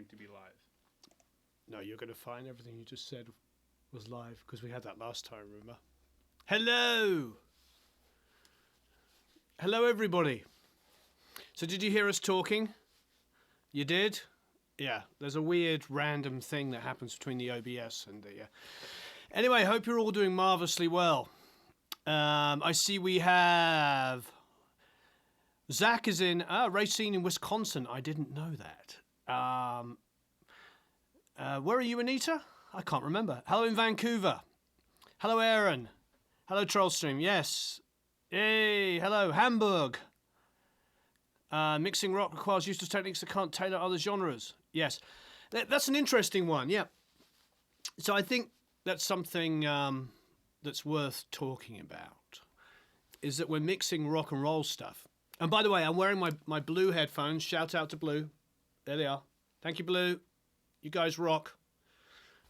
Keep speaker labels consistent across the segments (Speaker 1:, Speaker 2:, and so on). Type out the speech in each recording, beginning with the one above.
Speaker 1: going to be live.
Speaker 2: No, you're going to find everything you just said was live because we had that last time, remember? Hello! Hello, everybody. So did you hear us talking? You did? Yeah, there's a weird random thing that happens between the OBS and the... Anyway, hope you're all doing marvelously well. I see we have... Zach is in Racine in Wisconsin. I didn't know that. Where are you, Anita? I can't remember. Hello in Vancouver. Hello, Aaron. Hello, Trollstream. Yes. Hey, hello, Hamburg. Mixing rock requires use of techniques that can't tailor other genres. Yes. That's an interesting one, yeah. So I think that's something that's worth talking about, is that we're mixing rock and roll stuff. And by the way, I'm wearing my Blue headphones. Shout out to Blue. There they are. Thank you, Blue. You guys rock.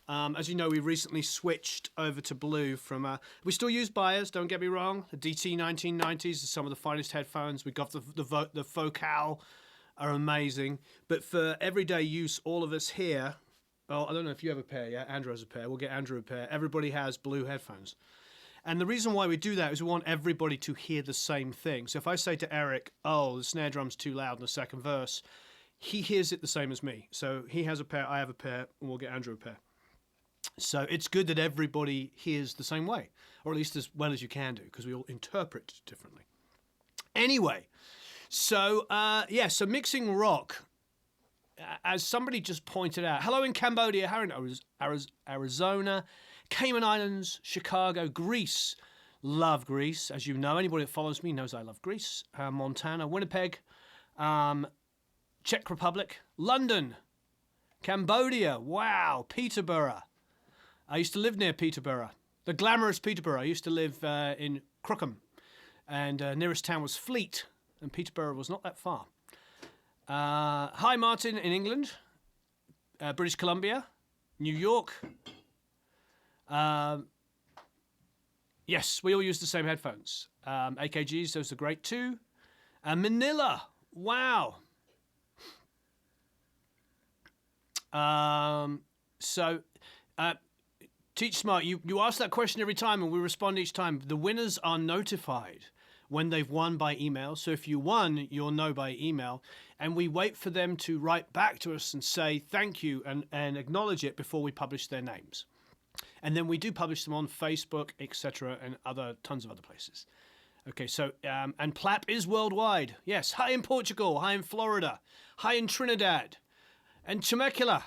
Speaker 2: As you know, we recently switched over to Blue from... we still use Buyers, don't get me wrong. The DT 1990s are some of the finest headphones. We got the Focal are amazing. But for everyday use, all of us here... Well, I don't know if you have a pair, yeah? Andrew has a pair. We'll get Andrew a pair. Everybody has Blue headphones. And the reason why we do that is we want everybody to hear the same thing. So if I say to Eric, oh, the snare drum's too loud in the second verse, he hears it the same as me. So he has a pair, I have a pair, and we'll get Andrew a pair. So it's good that everybody hears the same way, or at least as well as you can do, because we all interpret differently. Anyway, so yeah, so mixing rock, as somebody just pointed out, hello in Cambodia, Arizona, Cayman Islands, Chicago, Greece. Love Greece, as you know. Anybody that follows me knows I love Greece. Montana, Winnipeg, Czech Republic, London, Cambodia. Wow, Peterborough. I used to live near Peterborough, the glamorous Peterborough. I used to live in Crookham, and nearest town was Fleet, and Peterborough was not that far. Hi, Martin in England, British Columbia, New York. Yes, we all use the same headphones. AKGs, those are great too. Manila, wow. Teach Smart, you ask that question every time and we respond each time. The winners are notified when they've won by email. So if you won, you'll know by email. And we wait for them to write back to us and say thank you and acknowledge it before we publish their names. And then we do publish them on Facebook, etc., and tons of other places. Okay, so, and PLAP is worldwide. Yes, hi in Portugal, hi in Florida, hi in Trinidad, and Temecula.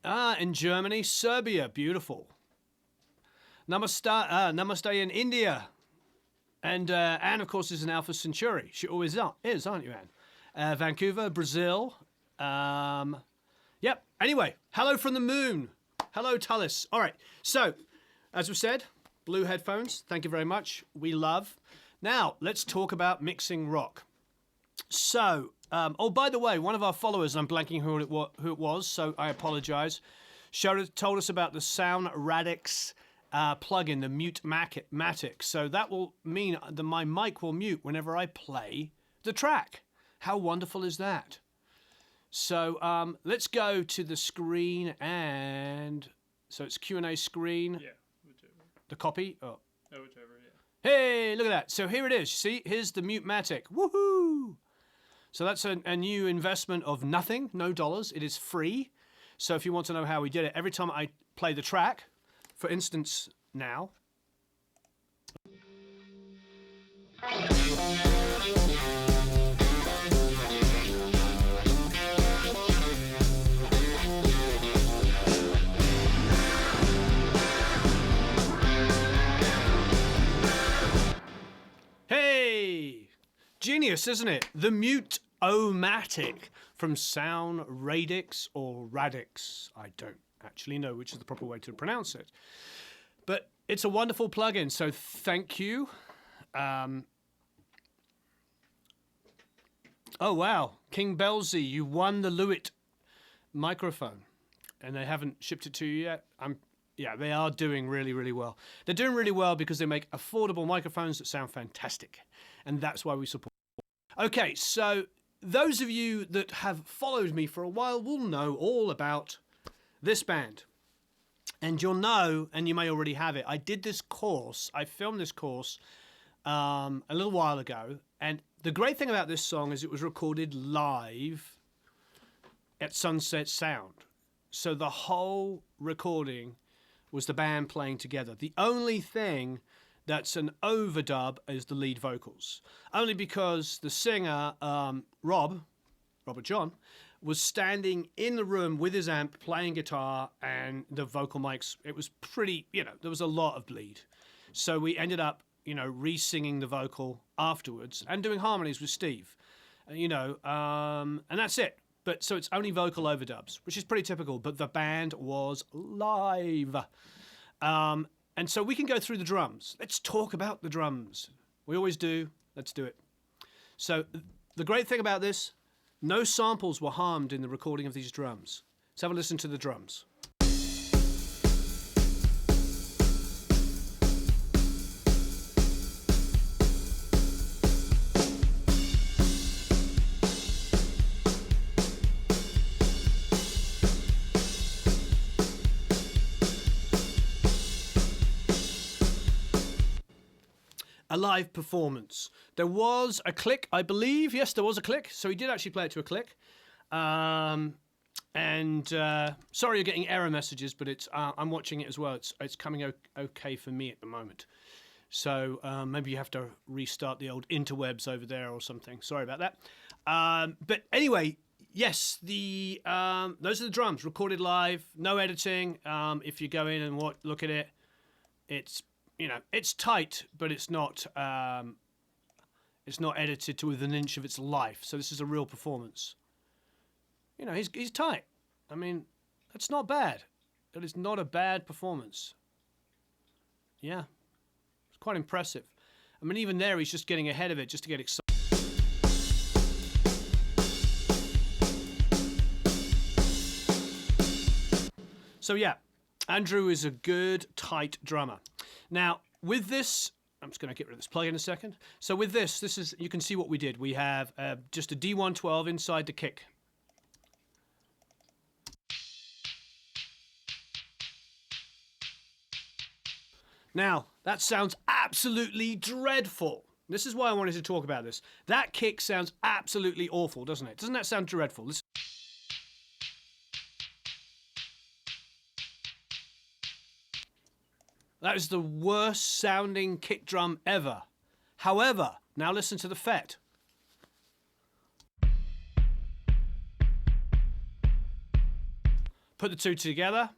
Speaker 2: In Germany, Serbia, beautiful. Namaste in India. And Anne, of course, is an Alpha Centauri. She always is, aren't you, Anne? Vancouver, Brazil. Yep, anyway, hello from the moon. Hello, Tullis. All right, so, as we said, Blue headphones, thank you very much. We love. Now, let's talk about mixing rock. So, oh, by the way, one of our followers, and I'm blanking who it was, so I apologize, told us about the Sound Radix plugin, the Mute Matic. So that will mean that my mic will mute whenever I play the track. How wonderful is that? So let's go to the screen, and so it's Q&A screen.
Speaker 1: Yeah, whichever.
Speaker 2: The copy? Oh,
Speaker 1: whichever, yeah.
Speaker 2: Hey, look at that. So here it is. See, here's the Mute Matic. Woohoo! So that's a new investment of nothing, no dollars. It is free. So if you want to know how we did it, every time I play the track, for instance, now. Hey! Genius, isn't it? The Mute-O-Matic from Sound Radix or Radix. I don't actually know which is the proper way to pronounce it. But it's a wonderful plugin, so thank you. Oh, wow. King Belzy, you won the Lewitt microphone, and they haven't shipped it to you yet. Yeah, they are doing really, really well. They're doing really well because they make affordable microphones that sound fantastic, and that's why we support. Okay, so those of you that have followed me for a while will know all about this band. And you'll know, and you may already have it, I did this course, I filmed this course a little while ago. And the great thing about this song is it was recorded live at Sunset Sound. So the whole recording was the band playing together. The only thing that's an overdub is the lead vocals. Only because the singer, Robert John, was standing in the room with his amp playing guitar, and the vocal mics, it was pretty, there was a lot of bleed. So we ended up, re-singing the vocal afterwards and doing harmonies with Steve, and that's it. But so it's only vocal overdubs, which is pretty typical, but the band was live. And so we can go through the drums. Let's talk about the drums. We always do. Let's do it. So the great thing about this, no samples were harmed in the recording of these drums. Let's have a listen to the drums. A live performance. There was a click, I believe. Yes, there was a click. So he did actually play it to a click. Sorry you're getting error messages, but it's I'm watching it as well. It's coming okay for me at the moment. So maybe you have to restart the old interwebs over there or something. Sorry about that. But anyway, yes, those are the drums recorded live, no editing. If you go in and look at it, it's tight, but it's not edited to within an inch of its life. So this is a real performance. He's tight. I mean, that's not bad. That is not a bad performance. Yeah, it's quite impressive. I mean, even there, he's just getting ahead of it just to get excited. So yeah, Andrew is a good, tight drummer. Now, with this, I'm just going to get rid of this plug in a second. So with this is, you can see what we did. We have just a D112 inside the kick. Now, that sounds absolutely dreadful. This is why I wanted to talk about this. That kick sounds absolutely awful, doesn't it? Doesn't that sound dreadful? That is the worst sounding kick drum ever. However, now listen to the FET. Put the two together.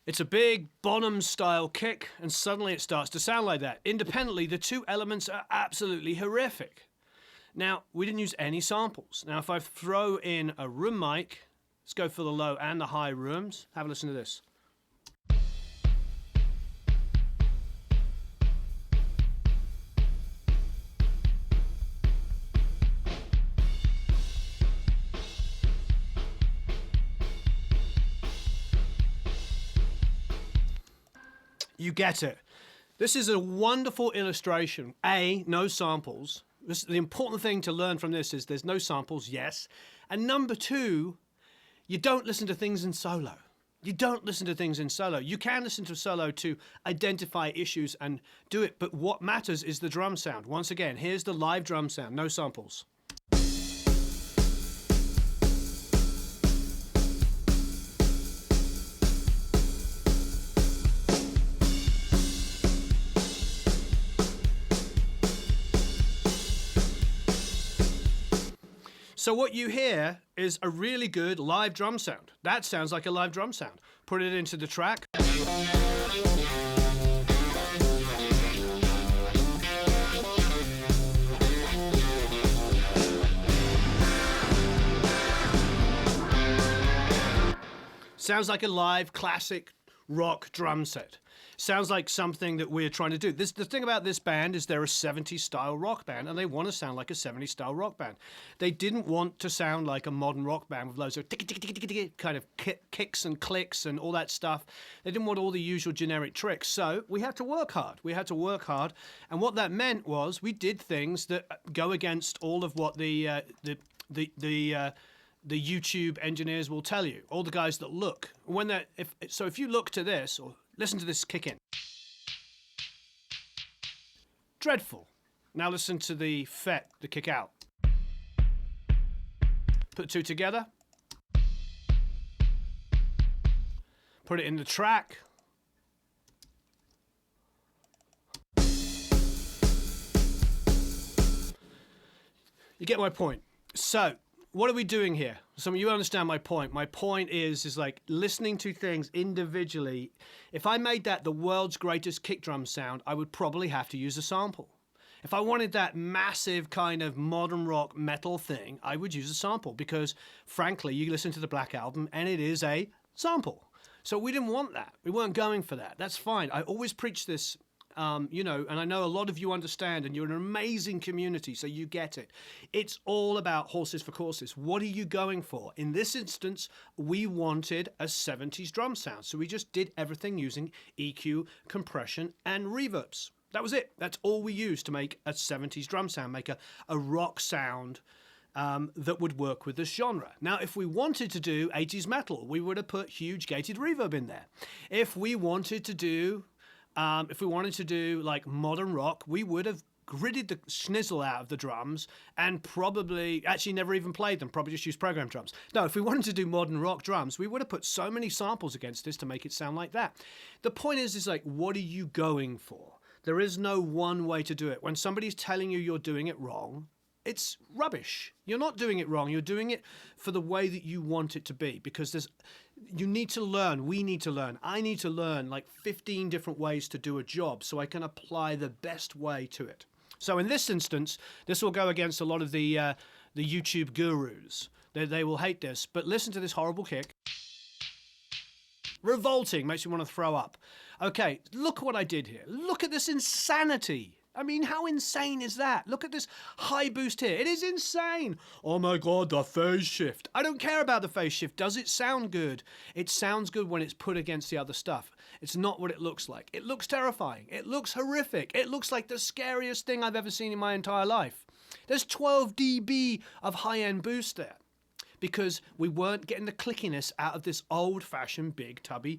Speaker 2: It's a big Bonham style kick, and suddenly it starts to sound like that. Independently, the two elements are absolutely horrific. Now, we didn't use any samples. Now, if I throw in a room mic, let's go for the low and the high rooms. Have a listen to this. You get it. This is a wonderful illustration. A, no samples. The important thing to learn from this is there's no samples, yes. And number two, you don't listen to things in solo. You don't listen to things in solo. You can listen to solo to identify issues and do it, but what matters is the drum sound. Once again, here's the live drum sound, no samples. So what you hear is a really good live drum sound. That sounds like a live drum sound. Put it into the track. Sounds like a live classic rock drum set. Sounds like something that we're trying to do. The thing about this band is they're a 70s style rock band, and they want to sound like a 70s style rock band. They didn't want to sound like a modern rock band with loads of kind of kicks and clicks and all that stuff. They didn't want all the usual generic tricks. So we had to work hard. We had to work hard. And what that meant was we did things that go against all of what the YouTube engineers will tell you, all the guys that look. If you look to this, or listen to this kick in. Dreadful. Now listen to the fet, the kick out. Put the two together. Put it in the track. You get my point. So, what are we doing here? Some of you understand my point. My point is like listening to things individually. If I made that the world's greatest kick drum sound, I would probably have to use a sample. If I wanted that massive kind of modern rock metal thing, I would use a sample because, frankly, you listen to the Black Album and it is a sample. So we didn't want that. We weren't going for that. That's fine. I always preach this. And I know a lot of you understand, and you're an amazing community, so you get it. It's all about horses for courses. What are you going for? In this instance, we wanted a 70s drum sound, so we just did everything using EQ, compression, and reverbs. That was it. That's all we used to make a 70s drum sound, make a rock sound that would work with this genre. Now, if we wanted to do 80s metal, we would have put huge gated reverb in there. If we wanted to do like modern rock, we would have gridded the schnizzle out of the drums and probably actually never even played them, probably just used program drums. No, if we wanted to do modern rock drums, we would have put so many samples against this to make it sound like that. The point is like, what are you going for? There is no one way to do it. When somebody's telling you you're doing it wrong, it's rubbish. You're not doing it wrong. You're doing it for the way that you want it to be, because you need to learn. We need to learn. I need to learn like 15 different ways to do a job so I can apply the best way to it. So in this instance, this will go against a lot of the YouTube gurus. They will hate this, but listen to this horrible kick. Revolting, makes you want to throw up. Okay, look what I did here. Look at this insanity. I mean, how insane is that? Look at this high boost here. It is insane. Oh my God, the phase shift. I don't care about the phase shift. Does it sound good? It sounds good when it's put against the other stuff. It's not what it looks like. It looks terrifying. It looks horrific. It looks like the scariest thing I've ever seen in my entire life. There's 12 dB of high-end boost there because we weren't getting the clickiness out of this old-fashioned big tubby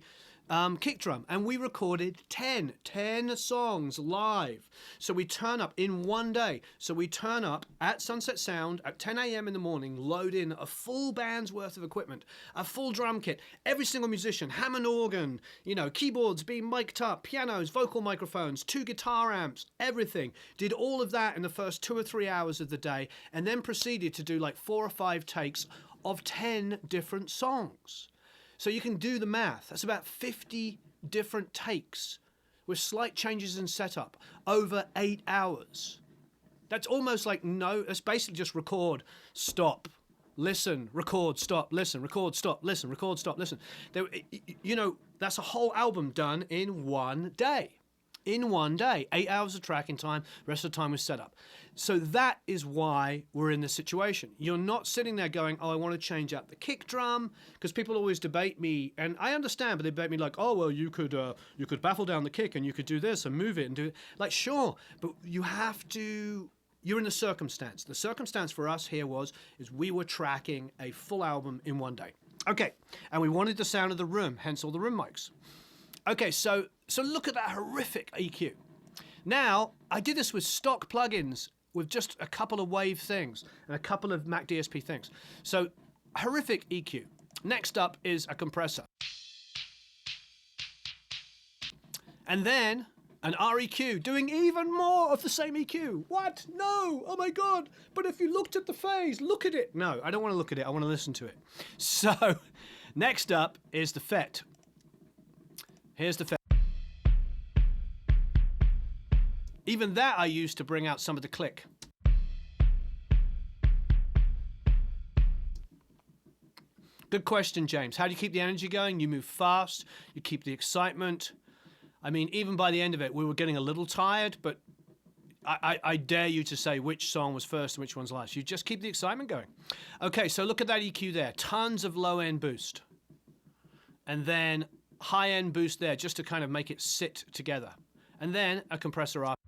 Speaker 2: kick drum, and we recorded 10 songs live. So we turn up in one day. So we turn up at Sunset Sound at 10 a.m. in the morning, load in a full band's worth of equipment, a full drum kit, every single musician, Hammond organ, keyboards being mic'd up, pianos, vocal microphones, 2 guitar amps, everything. Did all of that in the first 2 or 3 hours of the day, and then proceeded to do like 4 or 5 takes of 10 different songs. So you can do the math. That's about 50 different takes with slight changes in setup over 8 hours. That's almost like it's basically just record, stop, listen, record, stop, listen, record, stop, listen, record, stop, listen. That's a whole album done in one day. In one day, 8 hours of tracking time, rest of the time was set up. So that is why we're in this situation. You're not sitting there going, oh, I want to change up the kick drum, because people always debate me, and I understand, but they debate me like, oh, well, you could baffle down the kick and you could do this and move it and do it. Like, sure, but you're in the circumstance. The circumstance for us here is we were tracking a full album in one day. Okay, and we wanted the sound of the room, hence all the room mics. Okay, so look at that horrific EQ. Now, I did this with stock plugins with just a couple of wave things and a couple of Mac DSP things. So, horrific EQ. Next up is a compressor. And then an REQ doing even more of the same EQ. What? No! Oh my God! But if you looked at the phase, look at it. No, I don't want to look at it. I want to listen to it. So, next up is the FET. Here's the FET. Even that I used to bring out some of the click. Good question, James. How do you keep the energy going? You move fast, you keep the excitement. I mean, even by the end of it, we were getting a little tired, but I dare you to say which song was first and which one's last. You just keep the excitement going. Okay, so look at that EQ there. Tons of low-end boost. And then high-end boost there, just to kind of make it sit together. And then a compressor up.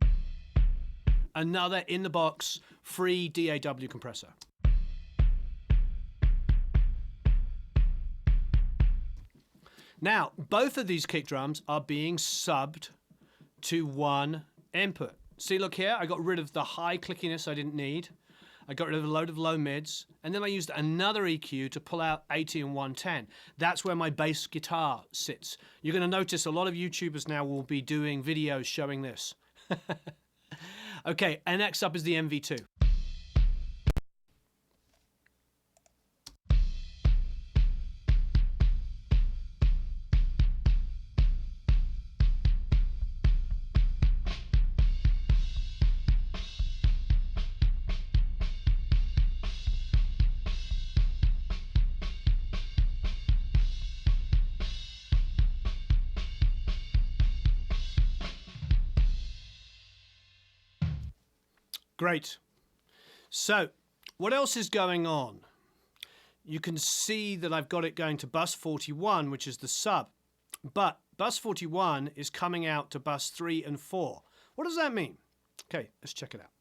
Speaker 2: Another in-the-box free DAW compressor. Now, both of these kick drums are being subbed to one input. See, look here, I got rid of the high clickiness I didn't need. I got rid of a load of low mids, and then I used another EQ to pull out 80 and 110. That's where my bass guitar sits. You're going to notice a lot of YouTubers now will be doing videos showing this. Okay, and next up is the MV2. Great. So, what else is going on? You can see that I've got it going to bus 41, which is the sub. But bus 41 is coming out to bus 3 and 4. What does that mean? Okay, let's check it out.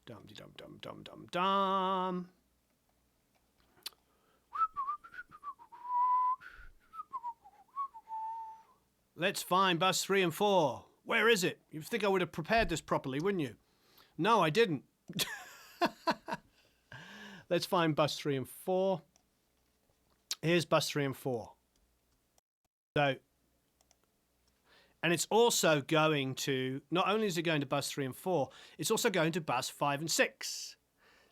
Speaker 2: Dum-de-dum-dum-dum-dum-dum. Let's find bus 3 and 4. Where is it? You'd think I would have prepared this properly, wouldn't you? No, I didn't. Let's find bus 3 and 4. Here's bus 3 and 4. So, and it's also going to, not only is it going to bus 3 and 4, it's also going to bus 5 and 6.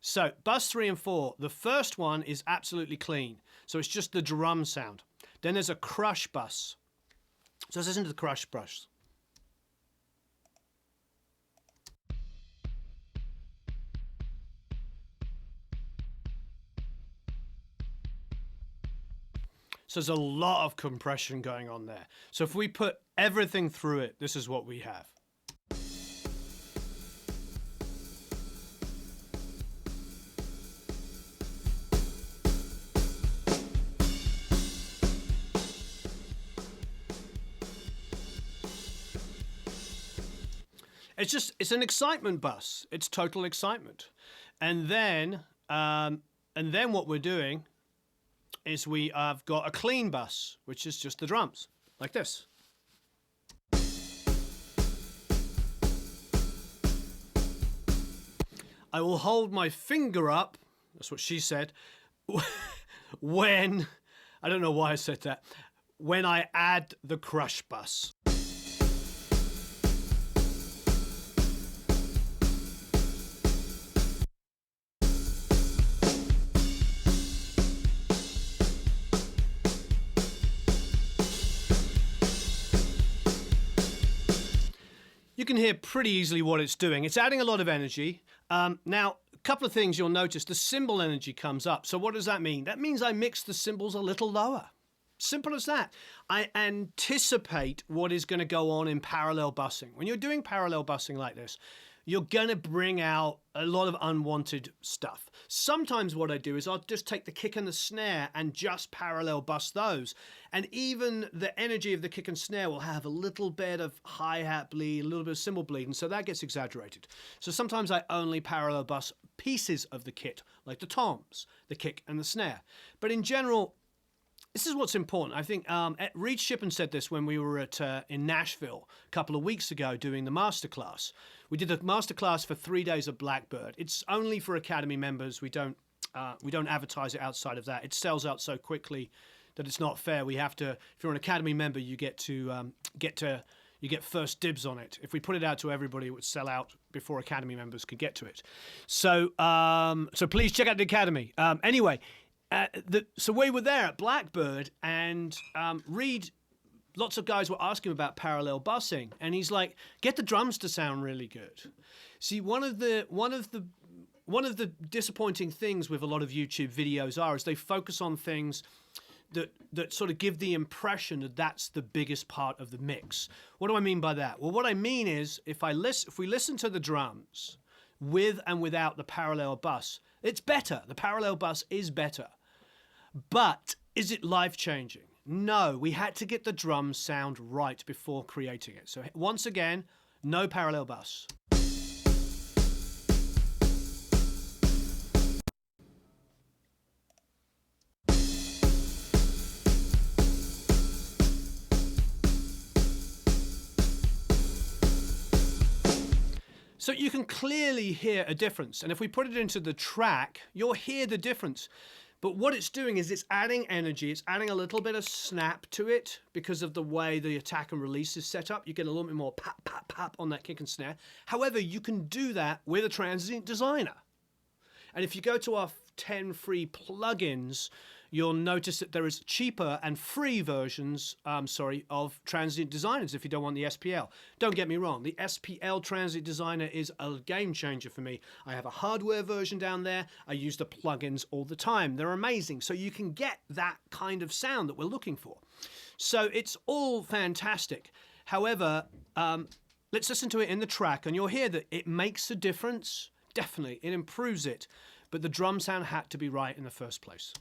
Speaker 2: So, bus 3 and 4, the first one is absolutely clean. So it's just the drum sound. Then there's a crush bus. So let's listen to the crush bus. So there's a lot of compression going on there. So if we put everything through it, this is what we have. It's an excitement bus. It's total excitement. And then what we're doing is we have got a clean bus, which is just the drums, like this. I will hold my finger up, that's what she said, when, I don't know why I said that, when I add the crush bus. You can hear pretty easily what it's doing. It's adding a lot of energy. Now, a couple of things you'll notice. The cymbal energy comes up. So what does that mean? That means I mix the cymbals a little lower. Simple as that. I anticipate what is going to go on in parallel bussing. When you're doing parallel bussing like this, you're going to bring out a lot of unwanted stuff. Sometimes what I do is I'll just take the kick and the snare and just parallel bus those. And even the energy of the kick and snare will have a little bit of hi-hat bleed, a little bit of cymbal bleed, and so that gets exaggerated. So sometimes I only parallel bus pieces of the kit, like the toms, the kick and the snare. But in general, this is what's important. I think Reed Shippen said this when we were in Nashville a couple of weeks ago doing the masterclass. We did a masterclass for 3 days of Blackbird. It's only for Academy members. We don't advertise it outside of that. It sells out so quickly that it's not fair. We have to. If you're an Academy member, you get first dibs on it. If we put it out to everybody, it would sell out before Academy members could get to it. So so please check out the Academy. Anyway. So we were there at Blackbird, and Reed, lots of guys were asking about parallel bussing, and he's like, get the drums to sound really good. See, one of the disappointing things with a lot of YouTube videos is they focus on things that sort of give the impression that that's the biggest part of the mix. What do I mean by that? Well, what I mean is if we listen to the drums with and without the parallel bus, it's better. The parallel bus is better. But is it life-changing? No, we had to get the drums sound right before creating it. So once again, no parallel bus. So you can clearly hear a difference. And if we put it into the track, you'll hear the difference. But what it's doing is it's adding energy. It's adding a little bit of snap to it because of the way the attack and release is set up. You get a little bit more pop, pop, pop on that kick and snare. However, you can do that with a transient designer. And if you go to our 10 free plugins, you'll notice that there is cheaper and free versions, of transient designers if you don't want the SPL. Don't get me wrong, the SPL transient designer is a game changer for me. I have a hardware version down there. I use the plugins all the time. They're amazing. So you can get that kind of sound that we're looking for. So it's all fantastic. However, let's listen to it in the track and you'll hear that it makes a difference. Definitely, it improves it. But the drum sound had to be right in the first place.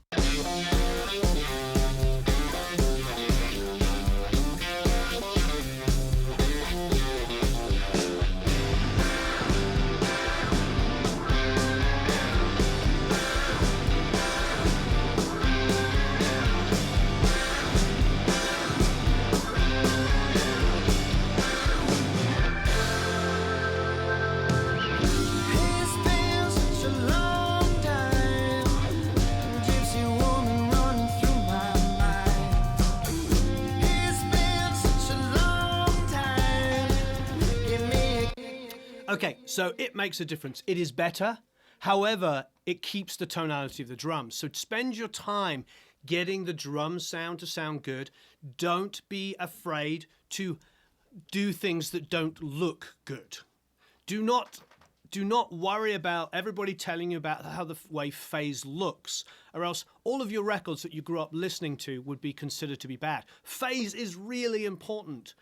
Speaker 2: Okay, so it makes a difference. It is better. However, it keeps the tonality of the drums. So spend your time getting the drum sound to sound good. Don't be afraid to do things that don't look good. Do not worry about everybody telling you about how the way phase looks, or else all of your records that you grew up listening to would be considered to be bad. Phase is really important.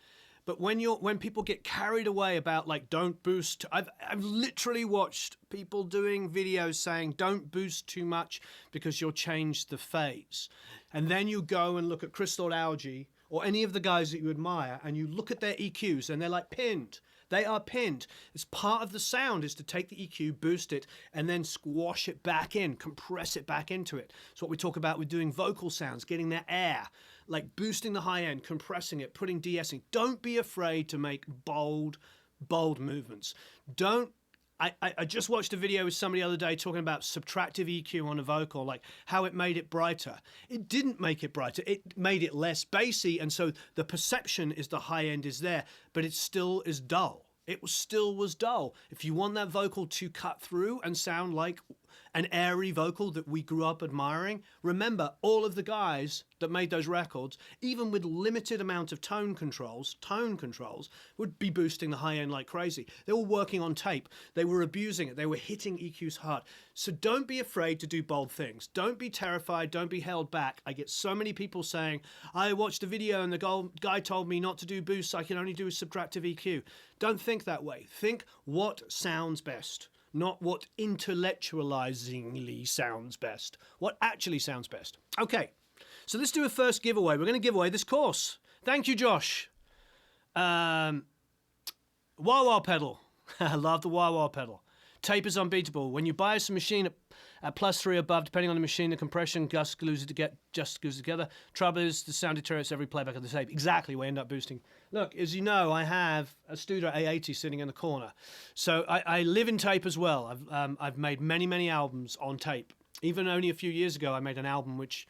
Speaker 2: But when people get carried away about like don't boost, I've literally watched people doing videos saying don't boost too much because you'll change the phase. And then you go and look at Crystal Algae or any of the guys that you admire and you look at their EQs and they're like pinned. They are pinned. It's part of the sound is to take the EQ, boost it, and then squash it back in, compress it back into it. It's what we talk about with doing vocal sounds, getting that air, like boosting the high end, compressing it, putting de-essing. Don't be afraid to make bold movements. I just watched a video with somebody the other day talking about subtractive EQ on a vocal, like how it made it brighter. It didn't make it brighter. It made it less bassy, and so the perception is the high end is there, but it still is dull. It still was dull. If you want that vocal to cut through and sound like an airy vocal that we grew up admiring, remember all of the guys that made those records, even with limited amount of tone controls, would be boosting the high end like crazy. They were working on tape. They were abusing it. They were hitting EQs hard. So don't be afraid to do bold things. Don't be terrified. Don't be held back. I get so many people saying, I watched a video and the guy told me not to do boosts. I can only do a subtractive EQ. Don't think that way. Think what sounds best. Not what intellectualizingly sounds best. What actually sounds best. Okay, so let's do a first giveaway. We're going to give away this course. Thank you, Josh. Wah wah pedal. I love the wah wah pedal. Tape is unbeatable. When you buy us a machine at +3 above, depending on the machine, the compression just glues together. Trouble is the sound deteriorates every playback of the tape. Exactly, we end up boosting. Look, as you know, I have a Studer A80 sitting in the corner. So I live in tape as well. I've made many albums on tape. Even only a few years ago, I made an album which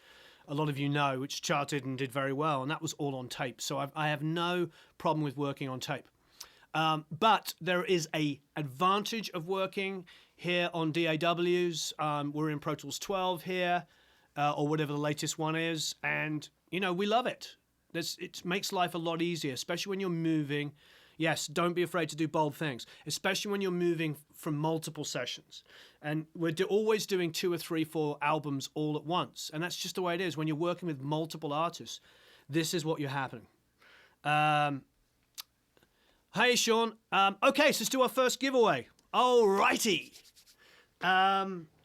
Speaker 2: a lot of you know, which charted and did very well, and that was all on tape. So I have no problem with working on tape. But there is an advantage of working here on DAWs. We're in Pro Tools 12 here, or whatever the latest one is, and, you know, we love it. It makes life a lot easier, especially when you're moving. Yes, don't be afraid to do bold things, especially when you're moving from multiple sessions. And we're always doing 2 or 3, 4 albums all at once. And that's just the way it is. When you're working with multiple artists, this is what you're happening. Hey, Sean. Okay, so let's do our first giveaway. All righty.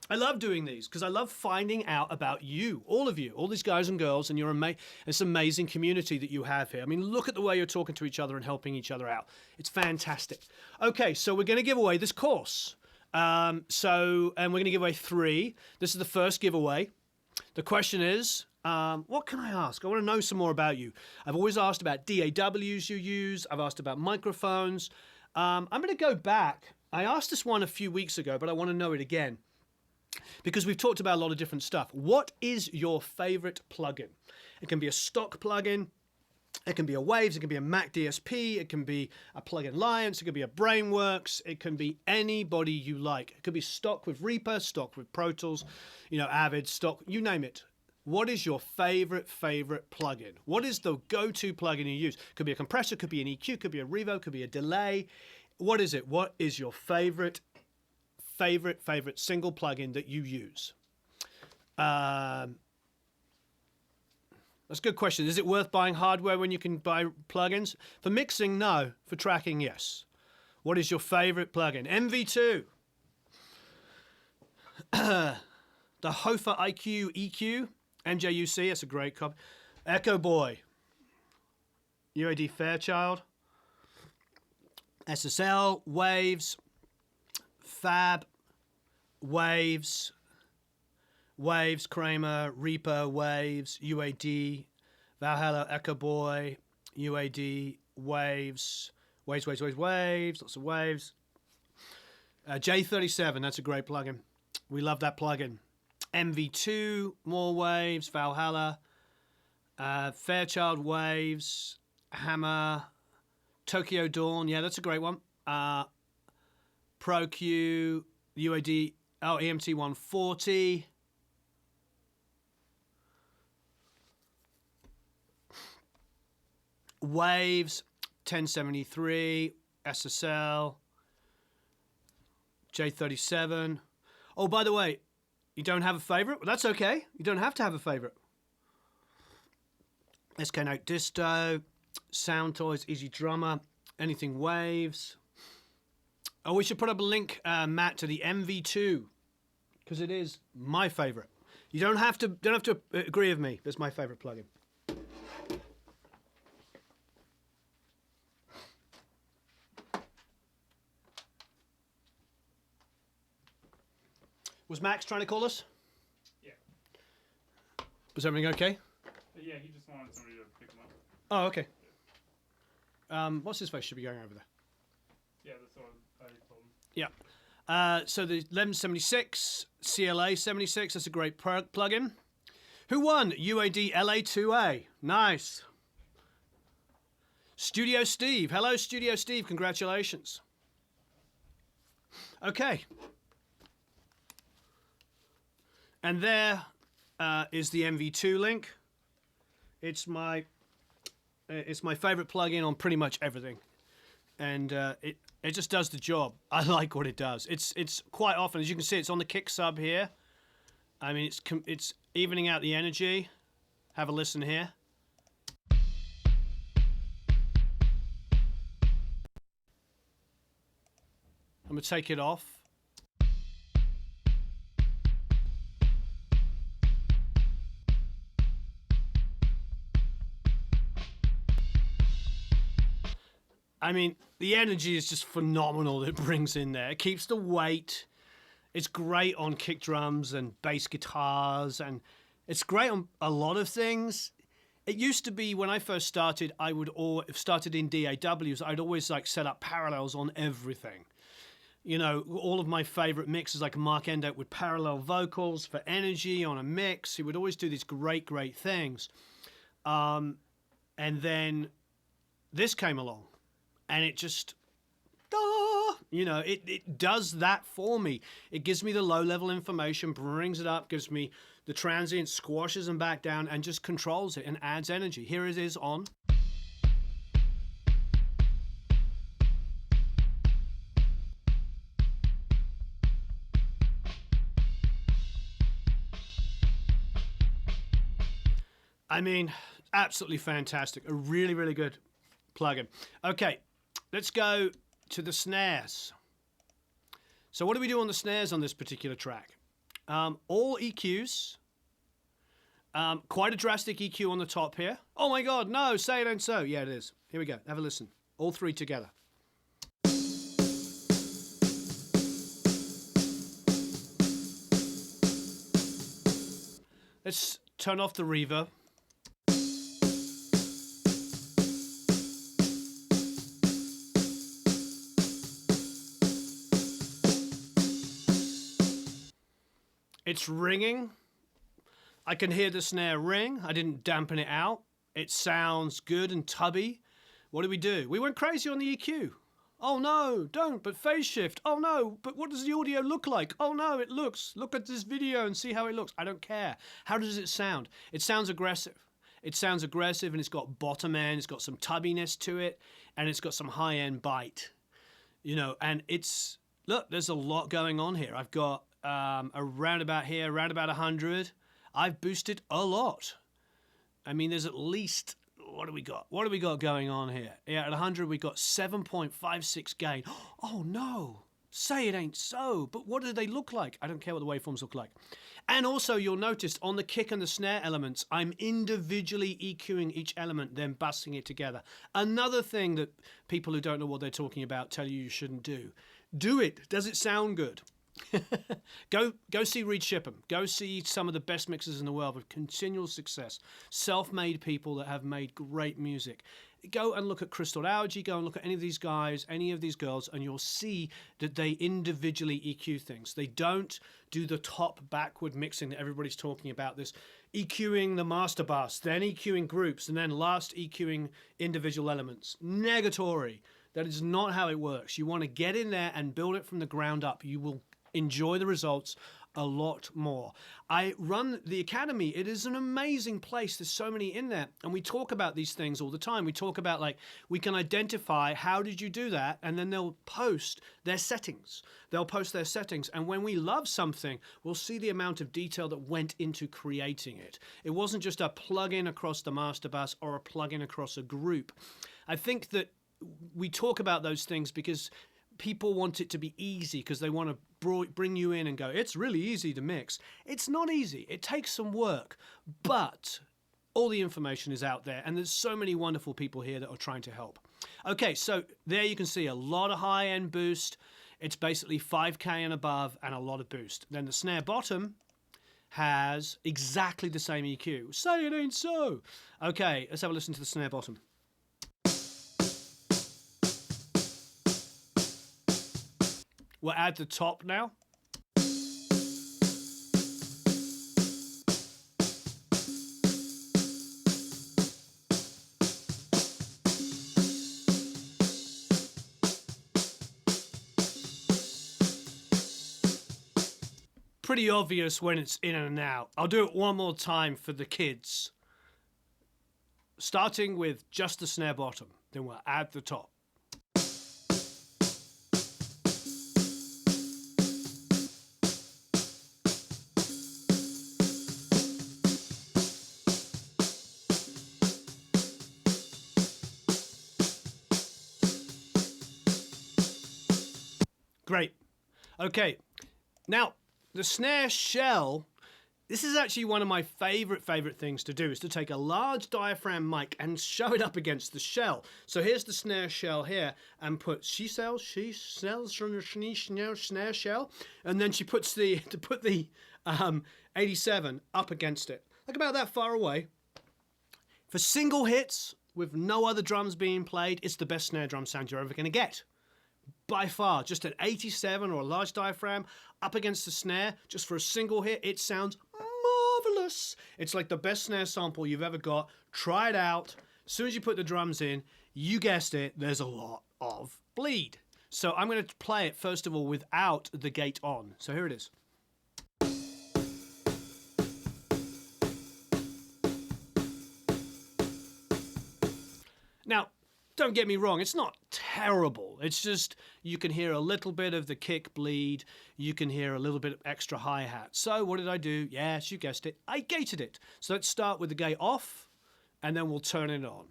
Speaker 2: I love doing these because I love finding out about you, all these guys and girls, and this amazing community that you have here. I mean, look at the way you're talking to each other and helping each other out. It's fantastic. Okay, so we're going to give away this course. And we're going to give away 3. This is the first giveaway. The question is, what can I ask? I want to know some more about you. I've always asked about DAWs you use. I've asked about microphones. I'm going to go back. I asked this one a few weeks ago, but I want to know it again, because we've talked about a lot of different stuff. What is your favorite plugin? It can be a stock plugin. It can be a Waves. It can be a Mac DSP. It can be a Plugin Alliance. It can be a Brainworks. It can be anybody you like. It could be stock with Reaper, stock with Pro Tools, Avid, stock, you name it. What is your favorite plugin? What is the go-to plugin you use? Could be a compressor, could be an EQ, could be a reverb, could be a delay. What is it? What is your favorite single plugin that you use? That's a good question. Is it worth buying hardware when you can buy plugins? For mixing, no. For tracking, yes. What is your favorite plugin? MV2. The Hofer IQ EQ. MJUC, that's a great copy. Echo Boy. UAD Fairchild. SSL, Waves, Fab, Waves, Kramer, Reaper, Waves, UAD, Valhalla, Echo Boy, UAD, Waves, lots of Waves. J37, that's a great plugin. We love that plugin. MV2, more Waves, Valhalla, Fairchild, Waves, Hammer, Tokyo Dawn, yeah, that's a great one. Pro Q, UAD, EMT 140. Waves, 1073, SSL, J37. Oh, by the way, you don't have a favorite? Well, that's okay. You don't have to have a favorite. SK Note Disto, Sound Toys, Easy Drummer, anything Waves. Oh, we should put up a link, Matt, to the MV2, because it is my favorite. You don't have to agree with me. That's my favorite plugin. Was Max trying to call us?
Speaker 1: Yeah.
Speaker 2: Was everything okay?
Speaker 1: Yeah, he just wanted somebody to pick him up.
Speaker 2: Oh, okay. What's his face should be going over there?
Speaker 1: Yeah, that's what I told him.
Speaker 2: Yeah. So the 1176, CLA 76, that's a great plugin. Who won? UAD LA2A. Nice. Studio Steve. Hello, Studio Steve. Congratulations. Okay. And there is the MV2 link. It's my favorite plugin on pretty much everything, and it just does the job. I like what it does. It's quite often, as you can see, it's on the kick sub here. I mean, it's evening out the energy. Have a listen here. I'm gonna take it off. I mean, the energy is just phenomenal that it brings in there. It keeps the weight. It's great on kick drums and bass guitars, and it's great on a lot of things. It used to be when I first started, I would started in DAWs, I'd always like set up parallels on everything. You know, all of my favorite mixes, like Mark Endo would parallel vocals for energy on a mix. He would always do these great things. And then this came along. And it just, it does that for me. It gives me the low-level information, brings it up, gives me the transient, squashes them back down, and just controls it and adds energy. Here it is on. I mean, absolutely fantastic. A really, really good plugin. Okay, let's go to the snares. So what do we do on the snares on this particular track? All EQs. Quite a drastic EQ on the top here. Oh my God, no, say it ain't so. Yeah, it is. Here we go. Have a listen. All three together. Let's turn off the reverb. It's ringing. I can hear the snare ring. I didn't dampen it out. It sounds good and tubby. What do? We went crazy on the EQ. Oh no, don't, but phase shift. Oh no, but what does the audio look like? Oh no, it looks. Look at this video and see how it looks. I don't care. How does it sound? It sounds aggressive. It sounds aggressive and it's got bottom end, it's got some tubbiness to it, and it's got some high end bite. You know, and it's, look, there's a lot going on here. I've got around about here, around about 100. I've boosted a lot. I mean, there's at least, what do we got? What do we got going on here? Yeah, at 100, we got 7.56 gain. Oh no, say it ain't so. But what do they look like? I don't care what the waveforms look like. And also, you'll notice on the kick and the snare elements, I'm individually EQing each element, then busting it together. Another thing that people who don't know what they're talking about tell you shouldn't do. Do it. Does it sound good? Go see Reed Shipham. Go see some of the best mixers in the world with continual success. Self-made people that have made great music. Go and look at Crystal Algae. Go and look at any of these guys, any of these girls, and you'll see that they individually EQ things. They don't do the top backward mixing that everybody's talking about. This EQing the master bus, then EQing groups, and then last EQing individual elements. Negatory. That is not how it works. You want to get in there and build it from the ground up. You will enjoy the results a lot more. I run the Academy. It is an amazing place. There's so many in there. And we talk about these things all the time. We talk about, like, we can identify how did you do that? And then they'll post their settings. They'll post their settings. And when we love something, we'll see the amount of detail that went into creating it. It wasn't just a plug-in across the master bus or a plug-in across a group. I think that we talk about those things because people want it to be easy, because they want to bring you in and go, it's really easy to mix. It's not easy. It takes some work, but all the information is out there, and there's so many wonderful people here that are trying to help. Okay, so there you can see a lot of high-end boost. It's basically 5K and above and a lot of boost. Then the snare bottom has exactly the same EQ. Say it ain't so. Okay, let's have a listen to the snare bottom. We'll add the top now. Pretty obvious when it's in and out. I'll do it one more time for the kids. Starting with just the snare bottom, then we'll add the top. Great. Okay. Now, the snare shell, this is actually one of my favorite things to do, is to take a large diaphragm mic and show it up against the shell. So here's the snare shell here, and put snare shell, and then she puts the 87 up against it, like about that far away. For single hits with no other drums being played, it's the best snare drum sound you're ever going to get. By far, just an 87 or a large diaphragm up against the snare, just for a single hit, it sounds marvelous. It's like the best snare sample you've ever got. Try it out. As soon as you put the drums in, you guessed it, there's a lot of bleed. So I'm going to play it, first of all, without the gate on. So here it is. Now, don't get me wrong, it's not terrible. It's just you can hear a little bit of the kick bleed. You can hear a little bit of extra hi-hat. So what did I do? Yes, you guessed it. I gated it. So let's start with the gate off, and then we'll turn it on.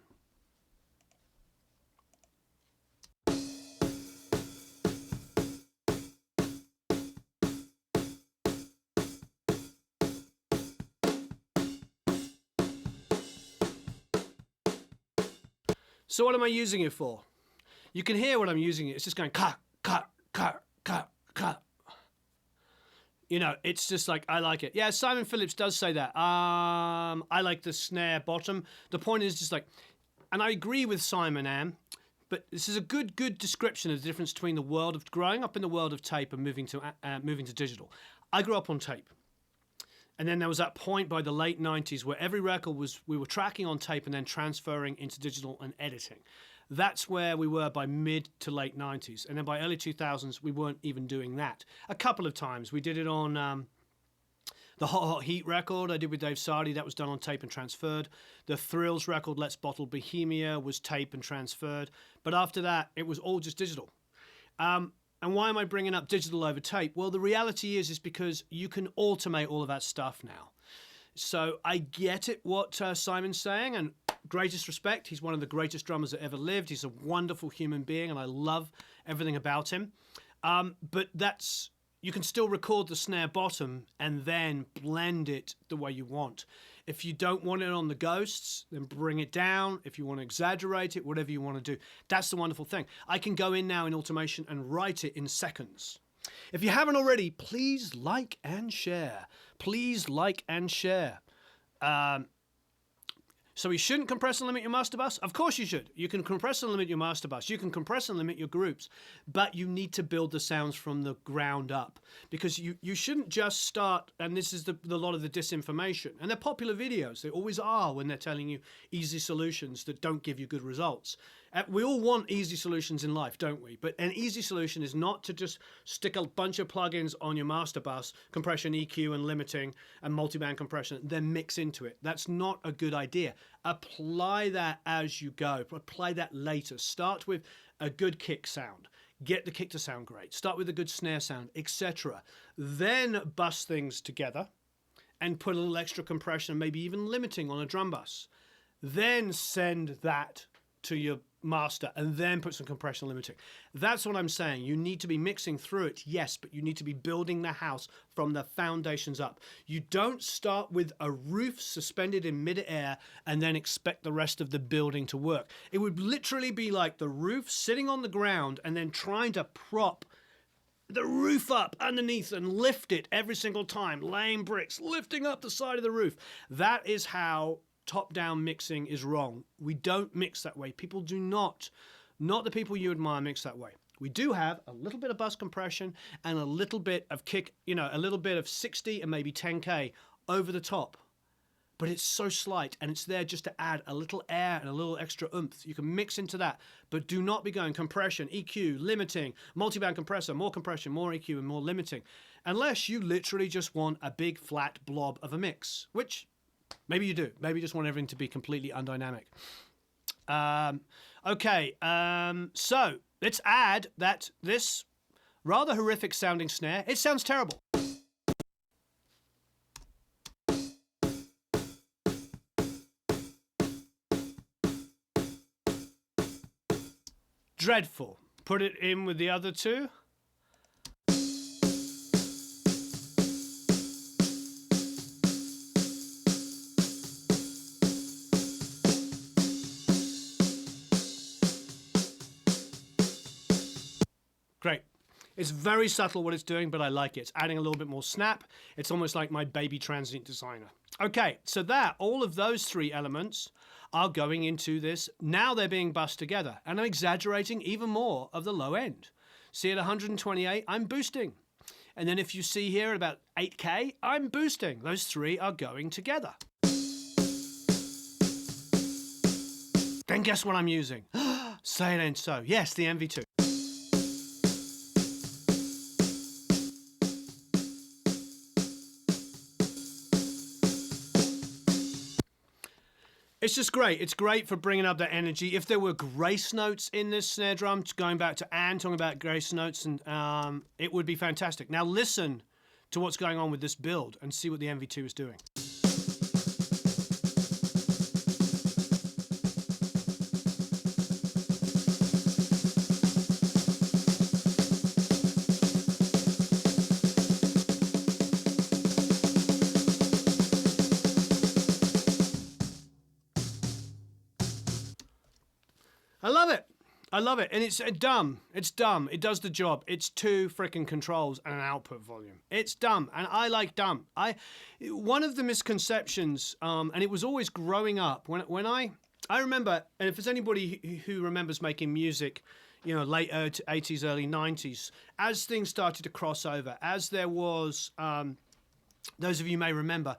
Speaker 2: So what am I using it for? You can hear what I'm using it. It's just going cut, cut, cut, cut, cut. You know, it's just like, I like it. Yeah, Simon Phillips does say that. I like the snare bottom. The point is just like, and I agree with Simon Am, but this is a good description of the difference between the world of growing up in the world of tape and moving to digital. I grew up on tape. And then there was that point by the late 90s where every record we were tracking on tape and then transferring into digital and editing. That's where we were by mid to late 90s. And then by early 2000s, we weren't even doing that. A couple of times. We did it on the Hot Hot Heat record I did with Dave Sardi. That was done on tape and transferred. The Thrills record, Let's Bottle Bohemia, was tape and transferred. But after that, it was all just digital. And why am I bringing up digital over tape? Well, the reality is because you can automate all of that stuff now. So I get it, what Simon's saying, and greatest respect. He's one of the greatest drummers that ever lived. He's a wonderful human being, and I love everything about him. But you can still record the snare bottom and then blend it the way you want. If you don't want it on the ghosts, then bring it down. If you want to exaggerate it, whatever you want to do. That's the wonderful thing. I can go in now in automation and write it in seconds. If you haven't already, please like and share. Please like and share. So we shouldn't compress and limit your master bus? Of course you should. You can compress and limit your master bus. You can compress and limit your groups. But you need to build the sounds from the ground up. Because you shouldn't just start, and this is the lot of the disinformation. And they're popular videos. They always are when they're telling you easy solutions that don't give you good results. We all want easy solutions in life, don't we? But an easy solution is not to just stick a bunch of plugins on your master bus, compression, EQ, and limiting, and multiband compression, then mix into it. That's not a good idea. Apply that as you go. Apply that later. Start with a good kick sound. Get the kick to sound great. Start with a good snare sound, etc. Then bust things together and put a little extra compression, maybe even limiting on a drum bus. Then send that to your master and then put some compression limiting. That's what I'm saying. You need to be mixing through it, yes, but you need to be building the house from the foundations up. You don't start with a roof suspended in mid-air and then expect the rest of the building to work. It would literally be like the roof sitting on the ground and then trying to prop the roof up underneath and lift it every single time, laying bricks, lifting up the side of the roof. That is how top-down mixing is wrong. We don't mix that way. People do not the people you admire, mix that way. We do have a little bit of bus compression and a little bit of kick, a little bit of 60 and maybe 10K over the top. But it's so slight, and it's there just to add a little air and a little extra oomph. You can mix into that, but do not be going compression, EQ, limiting, multiband compressor, more compression, more EQ, and more limiting, unless you literally just want a big flat blob of a mix, which maybe you do. Maybe you just want everything to be completely undynamic. So let's add this rather horrific sounding snare. It sounds terrible. Dreadful. Put it in with the other two. Great. It's very subtle what it's doing, but I like it. It's adding a little bit more snap. It's almost like my baby transient designer. Okay, so all of those three elements are going into this. Now they're being bussed together, and I'm exaggerating even more of the low end. See, at 128, I'm boosting. And then if you see here at about 8K, I'm boosting. Those three are going together. Then guess what I'm using? Say it ain't so. Yes, the MV2. It's just great. It's great for bringing up that energy. If there were grace notes in this snare drum, going back to Anne talking about grace notes, and it would be fantastic. Now listen to what's going on with this build and see what the MV2 is doing. I love it. I love it. And it's dumb. It's dumb. It does the job. It's 2 freaking controls and an output volume. It's dumb. And I like dumb. One of the misconceptions, and it was always growing up, when I remember, and if there's anybody who remembers making music, late 80s, early 90s, as things started to cross over, as there was, those of you may remember,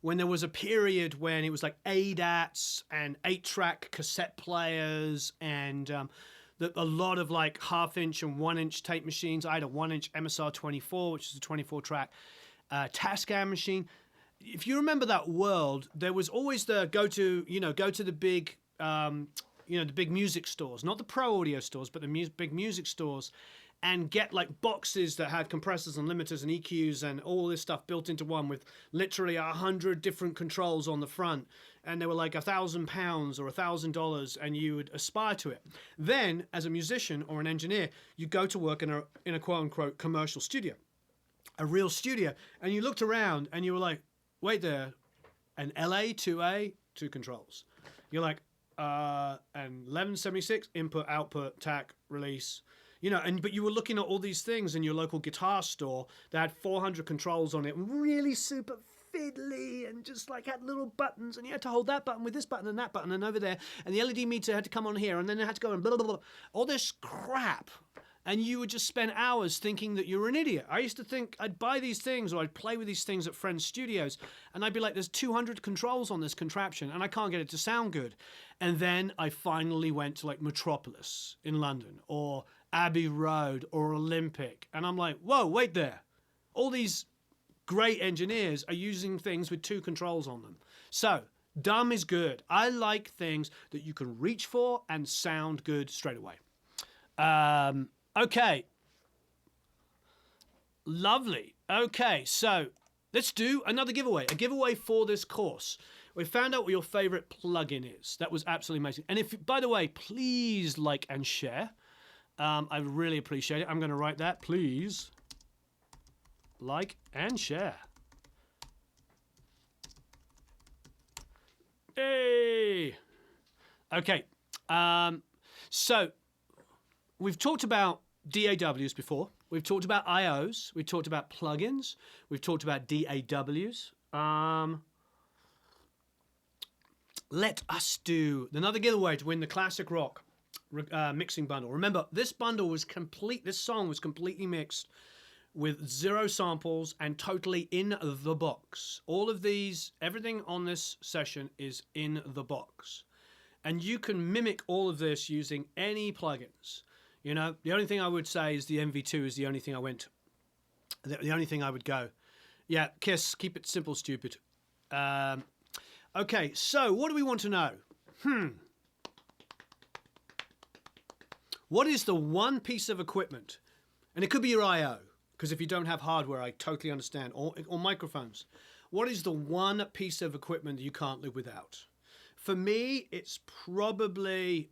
Speaker 2: when there was a period when it was like ADATs and 8-track cassette players and a lot of like 1/2-inch and 1-inch tape machines. I had a 1-inch MSR 24, which is a 24-track Tascam machine. If you remember that world, there was always the go to the big, the big music stores, not the pro audio stores, but the big music stores, and get like boxes that had compressors and limiters and EQs and all this stuff built into one with literally 100 different controls on the front. And they were like £1,000 or $1,000, and you would aspire to it. Then, as a musician or an engineer, you go to work in a quote unquote commercial studio, a real studio, and you looked around and you were like, wait there, an LA 2A, 2 controls. You're like, an 1176 input, output, tack, release. But you were looking at all these things in your local guitar store that had 400 controls on it, really super fiddly, and just like had little buttons, and you had to hold that button with this button and that button and over there, and the LED meter had to come on here, and then it had to go and blah, blah, blah, all this crap. And you would just spend hours thinking that you were an idiot. I used to think I'd buy these things or I'd play with these things at friends' studios, and I'd be like, there's 200 controls on this contraption and I can't get it to sound good. And then I finally went to like Metropolis in London or Abbey Road or Olympic, and I'm like, whoa, wait there. All these great engineers are using things with 2 controls on them. So dumb is good. I like things that you can reach for and sound good straight away. Okay. Lovely. Okay, so let's do another giveaway. A giveaway for this course. We found out what your favorite plugin is. That was absolutely amazing. And if, by the way, please like and share. I really appreciate it. I'm going to write that. Please like and share. Hey. Okay. So we've talked about DAWs before. We've talked about IOs. We've talked about plugins. We've talked about DAWs. Let us do another giveaway to win the Classic Rock mixing bundle. Remember, this bundle was complete. This song was completely mixed with 0 samples and totally in the box. All of these, everything on this session is in the box. And you can mimic all of this using any plugins. The only thing I would say is the MV2 is the only thing I went. The only thing I would go. Yeah, Kiss, keep it simple, stupid. Okay, so what do we want to know? What is the one piece of equipment? And it could be your I/O, because if you don't have hardware, I totally understand, or microphones. What is the one piece of equipment that you can't live without? For me, it's probably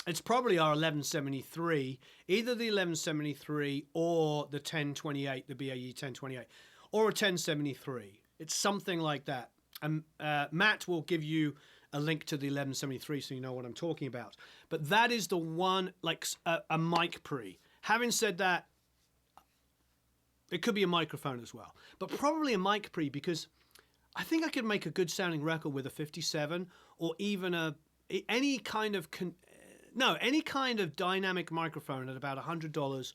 Speaker 2: our 1173, either the 1173 or the 1028, the BAE 1028, or a 1073. It's something like that. And Matt will give you a link to the 1173 so you know what I'm talking about. But that is the one, like a mic pre. Having said that, it could be a microphone as well. But probably a mic pre, because I think I could make a good sounding record with a 57 or even any kind of dynamic microphone at about $100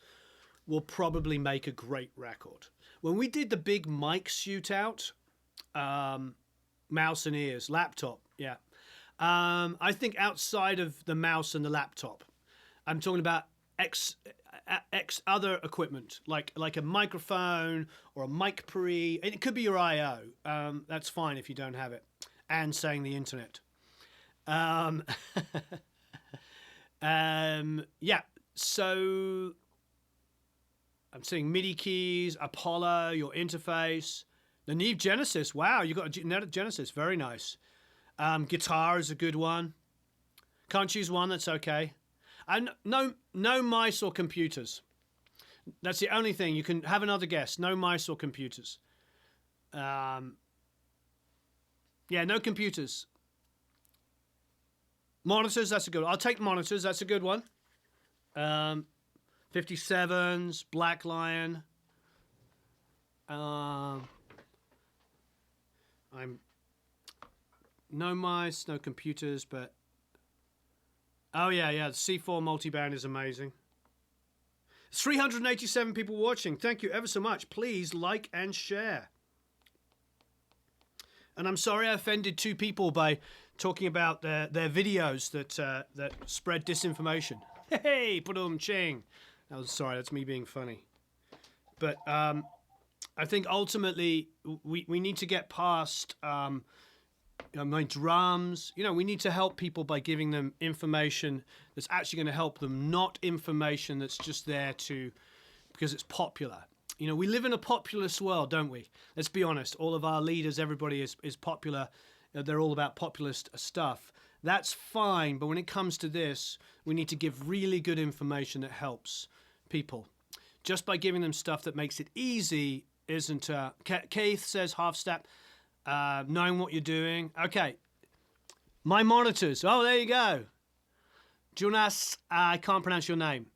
Speaker 2: will probably make a great record. When we did the big mic shootout, mouse and ears, laptop, yeah. I think outside of the mouse and the laptop, I'm talking about X other equipment, like a microphone or a mic pre. It could be your I/O. That's fine if you don't have it. and saying the internet. Yeah, so I'm seeing MIDI keys, Apollo, your interface, the Neve Genesis. Wow, you got a Genesis, very nice. Guitar is a good one. Can't choose one, that's okay. And no mice or computers. That's the only thing. You can have another guess. No mice or computers. Yeah, no computers. Monitors, that's a good one. I'll take monitors, that's a good one. 57s, Black Lion. I'm no mice, no computers, but oh yeah, the C4 multiband is amazing. 387 people watching. Thank you ever so much. Please like and share. And I'm sorry I offended 2 people by talking about their videos that spread disinformation. Hey, put ching. Sorry, that's me being funny. But I think ultimately we need to get past my drums. We need to help people by giving them information that's actually going to help them, not information that's just there because it's popular. We live in a populist world, don't we? Let's be honest. All of our leaders, everybody is popular. They're all about populist stuff. That's fine, but when it comes to this, we need to give really good information that helps people. Just by giving them stuff that makes it easy isn't... Keith says half step. Knowing what you're doing. Okay. My monitors. Oh, there you go. Jonas, I can't pronounce your name.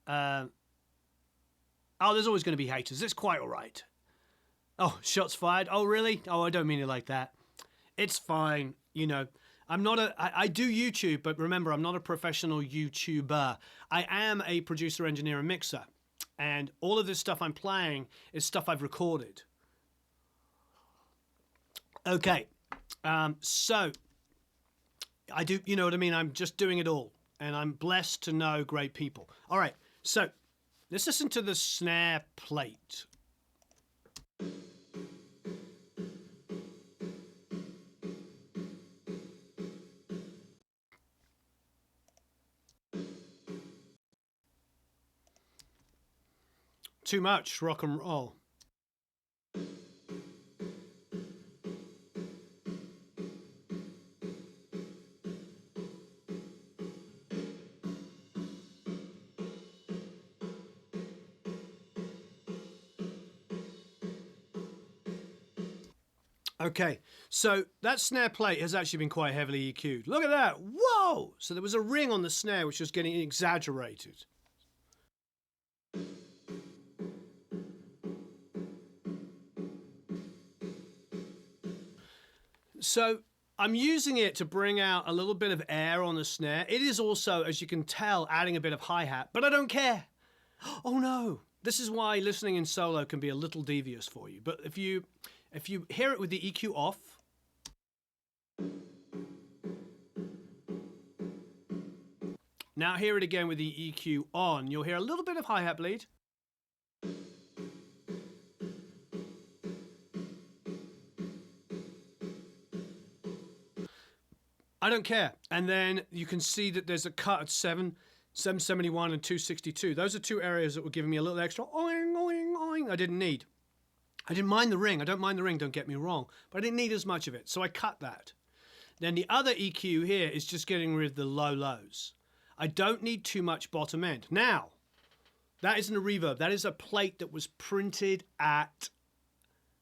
Speaker 2: There's always going to be haters. It's quite all right. Oh, shots fired. Oh, really? Oh, I don't mean it like that. It's fine. I'm not I do YouTube, but remember, I'm not a professional YouTuber. I am a producer, engineer, and mixer. And all of this stuff I'm playing is stuff I've recorded. Okay. So I do, you know what I mean? I'm just doing it all. And I'm blessed to know great people. All right. So let's listen to the snare plate. Too much rock and roll. Okay, so that snare plate has actually been quite heavily EQ'd. Look at that. Whoa! So there was a ring on the snare which was getting exaggerated. So I'm using it to bring out a little bit of air on the snare. It is also, as you can tell, adding a bit of hi-hat, but I don't care. Oh no. This is why listening in solo can be a little devious for you. But if you hear it with the EQ off, now hear it again with the EQ on, you'll hear a little bit of hi-hat bleed. I don't care. And then you can see that there's a cut at 771 and 262. Those are 2 areas that were giving me a little extra oing, oing, oing I didn't need. I didn't mind the ring. I don't mind the ring, don't get me wrong. But I didn't need as much of it, so I cut that. Then the other EQ here is just getting rid of the low lows. I don't need too much bottom end. Now, that isn't a reverb. That is a plate that was printed at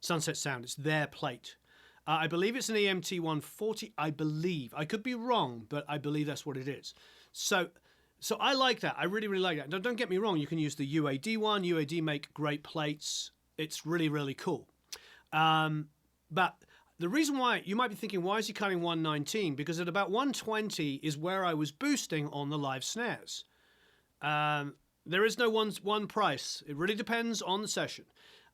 Speaker 2: Sunset Sound. It's their plate. I believe it's an EMT 140. I believe. I could be wrong, but I believe that's what it is. So I like that. I really, really like that. Don't get me wrong. You can use the UAD one. UAD make great plates. It's really, really cool. But the reason why, you might be thinking, why is he cutting 119? Because at about 120 is where I was boosting on the live snares. There is no one price. It really depends on the session.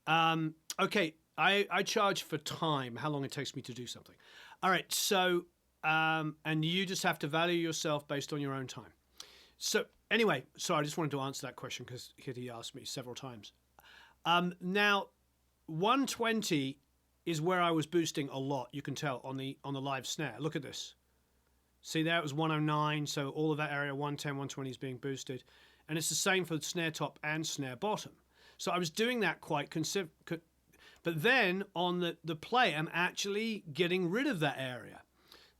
Speaker 2: Okay, I charge for time, how long it takes me to do something. All right, so, and you just have to value yourself based on your own time. So anyway, sorry, I just wanted to answer that question because he asked me several times. Now, 120 is where I was boosting a lot. You can tell on the live snare. Look at this. See there, it was 109, so all of that area, 110, 120 is being boosted. And it's the same for the snare top and snare bottom. So I was doing that quite but then on the play, I'm actually getting rid of that area.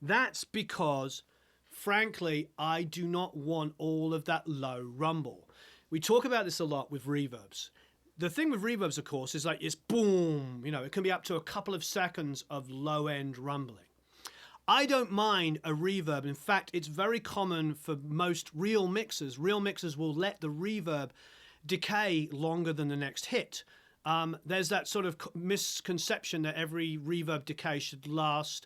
Speaker 2: That's because, frankly, I do not want all of that low rumble. We talk about this a lot with reverbs. The thing with reverbs, of course, is like it's boom. You know, it can be up to a couple of seconds of low-end rumbling. I don't mind a reverb. In fact, it's very common for most real mixers. Real mixers will let the reverb decay longer than the next hit. There's that sort of misconception that every reverb decay should last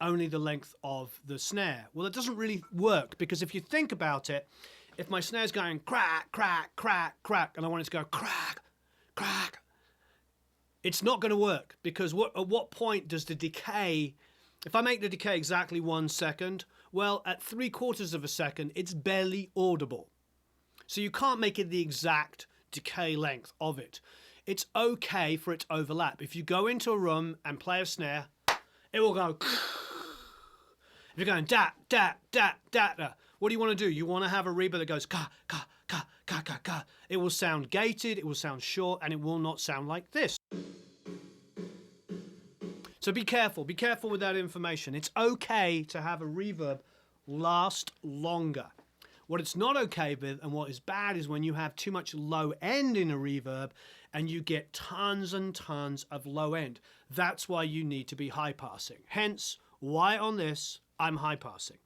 Speaker 2: only the length of the snare. Well, it doesn't really work, because if you think about it, if my snare's going crack, crack, crack, crack, and I want it to go crack, crack, it's not going to work, because at what point does the decay, if I make the decay exactly 1 second, well, at 3/4 of a second, it's barely audible. So you can't make it the exact decay length of it. It's okay for it to overlap. If you go into a room and play a snare, it will go. If you're going da, da, da, da, da, what do you want to do? You want to have a reverb that goes ka, ka, ka, ka, ka, ka. It will sound gated, it will sound short, and it will not sound like this. So be careful with that information. It's okay to have a reverb last longer. What it's not okay with, and what is bad, is when you have too much low end in a reverb and you get tons and tons of low end. That's why you need to be high passing. Hence, why on this, I'm high passing.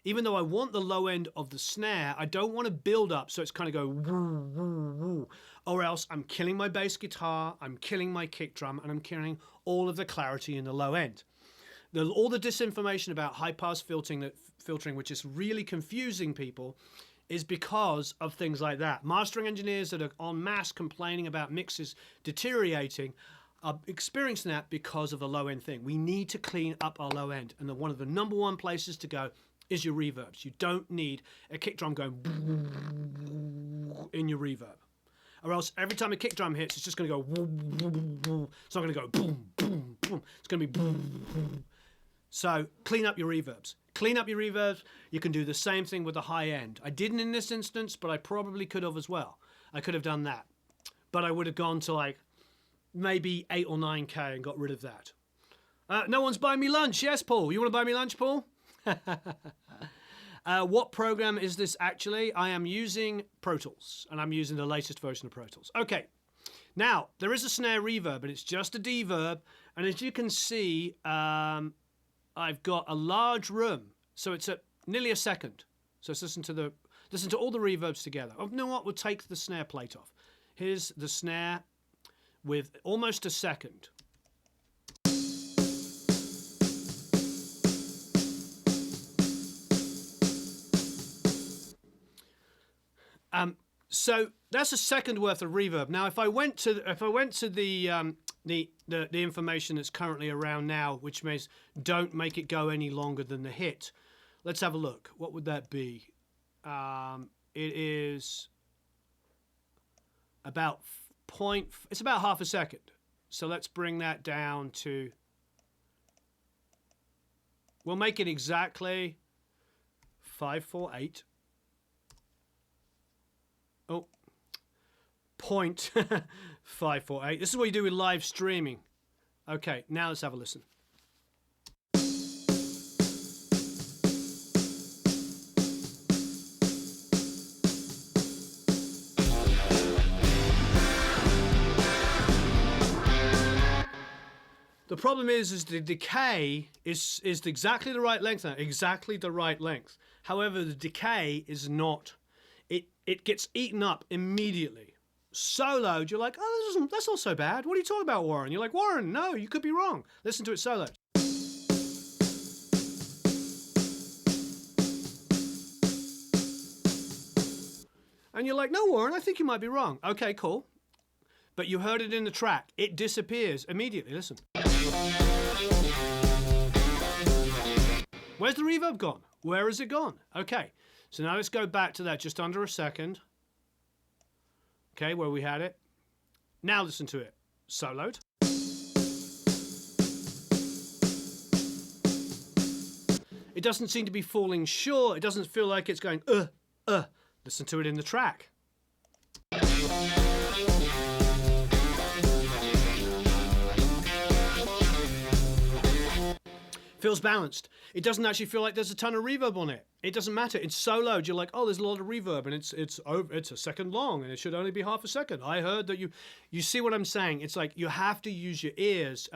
Speaker 2: Even though I want the low end of the snare, I don't want to build up so it's kind of go woo, woo, woo. Or else I'm killing my bass guitar, I'm killing my kick drum, and I'm killing all of the clarity in the low end. All the disinformation about high-pass filtering, which is really confusing people, is because of things like that. Mastering engineers that are en masse complaining about mixes deteriorating are experiencing that because of the low-end thing. We need to clean up our low end, and one of the number one places to go is your reverbs. You don't need a kick drum going in your reverb. Or else every time a kick drum hits, it's just going to go. It's not going to go boom, boom, boom. It's going to be boom, boom. So clean up your reverbs. Clean up your reverbs. You can do the same thing with the high end. I didn't in this instance, but I probably could have as well. I could have done that. But I would have gone to like maybe 8 or 9K and got rid of that. No one's buying me lunch. Yes, Paul. You want to buy me lunch, Paul? What program is this actually? I am using Pro Tools, and I'm using the latest version of Pro Tools. Okay. Now, there is a snare reverb, and it's just a deverb. And as you can see, I've got a large room, so it's at nearly a second. So let's listen to all the reverbs together. Oh, you know what? We'll take the snare plate off. Here's the snare with almost a second. So that's a second worth of reverb. Now, if I went to the information that's currently around now, which means don't make it go any longer than the hit. Let's have a look. What would that be? It is about it's about half a second. So let's bring that down to, we'll make it exactly 548. Oh, 0.548. This is what you do with live streaming. Okay, now let's have a listen. The problem is the decay is exactly the right length now, exactly the right length. However, the decay is not. It gets eaten up immediately. Soloed, you're like, oh, that's not so bad. What are you talking about, Warren? You're like, Warren, no, you could be wrong. Listen to it soloed. And you're like, no, Warren, I think you might be wrong. Okay, cool. But you heard it in the track. It disappears immediately. Listen. Where's the reverb gone? Where has it gone? Okay. So now let's go back to that just under a second. Okay, where we had it. Now listen to it. Soloed. It doesn't seem to be falling short. It doesn't feel like it's going, Listen to it in the track. Feels balanced. It doesn't actually feel like there's a ton of reverb on it. It doesn't matter. It's so low. You're like, oh, there's a lot of reverb, and it's a second long, and it should only be half a second. I heard that you see what I'm saying. It's like you have to use your ears.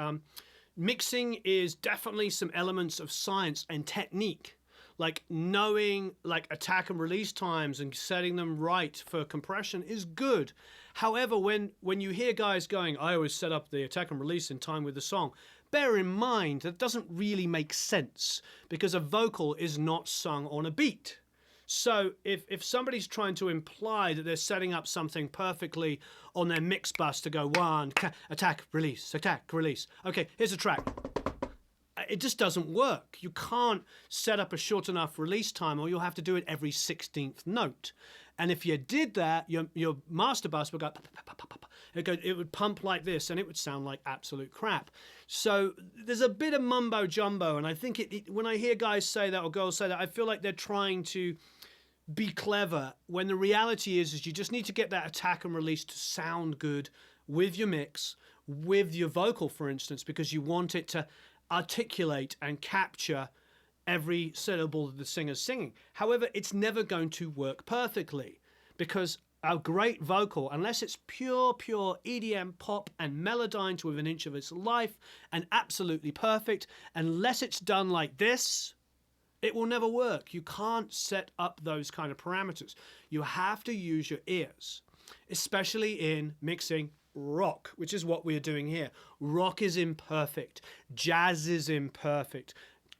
Speaker 2: Mixing is definitely some elements of science and technique, like knowing like attack and release times and setting them right for compression is good. However, when you hear guys going, I always set up the attack and release in time with the song, bear in mind that doesn't really make sense because a vocal is not sung on a beat. So if somebody's trying to imply that they're setting up something perfectly on their mix bus to go one, attack, release, okay, here's a track. It just doesn't work. You can't set up a short enough release time or you'll have to do it every 16th note. And if you did that, your master bus would go, it would pump like this and it would sound like absolute crap. So there's a bit of mumbo jumbo. And I think when I hear guys say that or girls say that, I feel like they're trying to be clever when the reality is you just need to get that attack and release to sound good with your mix, with your vocal, for instance, because you want it to articulate and capture every syllable that the singer's singing. However, it's never going to work perfectly because a great vocal, unless it's pure EDM pop and melodyne to within an inch of its life and absolutely perfect, unless it's done like this, it will never work. You can't set up those kind of parameters. You have to use your ears, especially in mixing rock, which is what we're doing here. Rock is imperfect. Jazz is imperfect.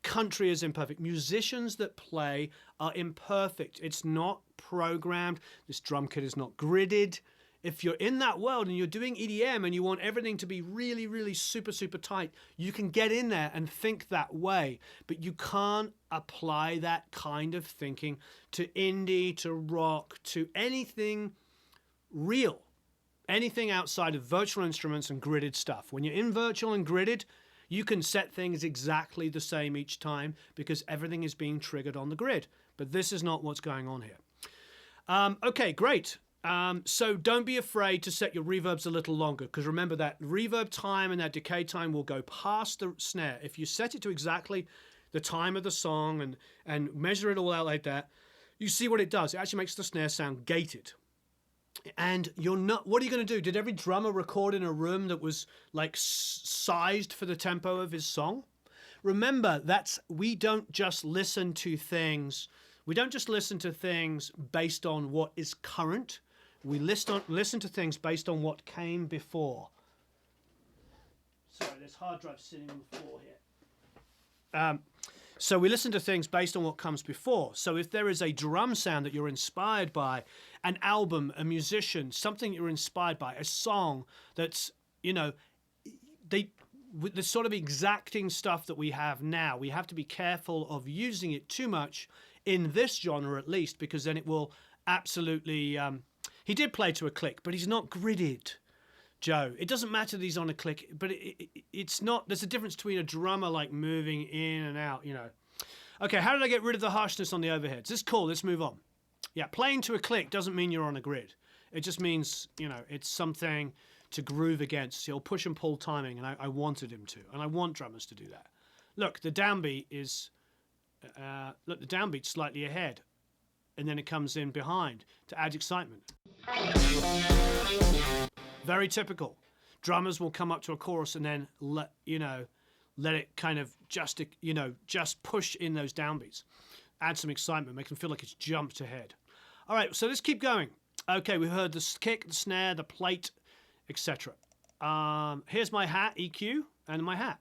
Speaker 2: Country is imperfect. Musicians that play are imperfect. It's not programmed. This drum kit is not gridded. If you're in that world and you're doing EDM and you want everything to be really super tight, you can get in there and think that way, but you can't apply that kind of thinking to indie, to rock, to anything real, anything outside of virtual instruments and gridded stuff. When you're in virtual and gridded, you can set things exactly the same each time because everything is being triggered on the grid. But this is not what's going on here. Okay, great. So don't be afraid to set your reverbs a little longer because remember that reverb time and that decay time will go past the snare. If you set it to exactly the time of the song and measure it all out like that, you see what it does. It actually makes the snare sound gated. And you're not, what are you going to do? Did every drummer record in a room that was like sized for the tempo of his song? Remember, we don't just listen to things. We don't just listen to things based on what is current. We listen to things based on what came before. Sorry, there's hard drive sitting on the floor here. So we listen to things based on what comes before. So if there is a drum sound that you're inspired by, an album, a musician, something you're inspired by, a song that's, with the sort of exacting stuff that we have now, we have to be careful of using it too much in this genre at least, because then it will absolutely... he did play to a click, but he's not gridded, Joe. It doesn't matter that he's on a click, but it's not... There's a difference between a drummer like moving in and out, Okay, how did I get rid of the harshness on the overheads? This is cool, let's move on. Yeah, playing to a click doesn't mean you're on a grid. It just means, it's something to groove against. He'll push and pull timing, and I wanted him to, and I want drummers to do that. Look, the downbeat is... the downbeat's slightly ahead, and then it comes in behind to add excitement. Very typical. Drummers will come up to a chorus and then let it kind of just push in those downbeats, add some excitement, make them feel like it's jumped ahead. All right, so let's keep going. Okay, we heard the kick, the snare, the plate, etc. Here's my hat EQ and my hat.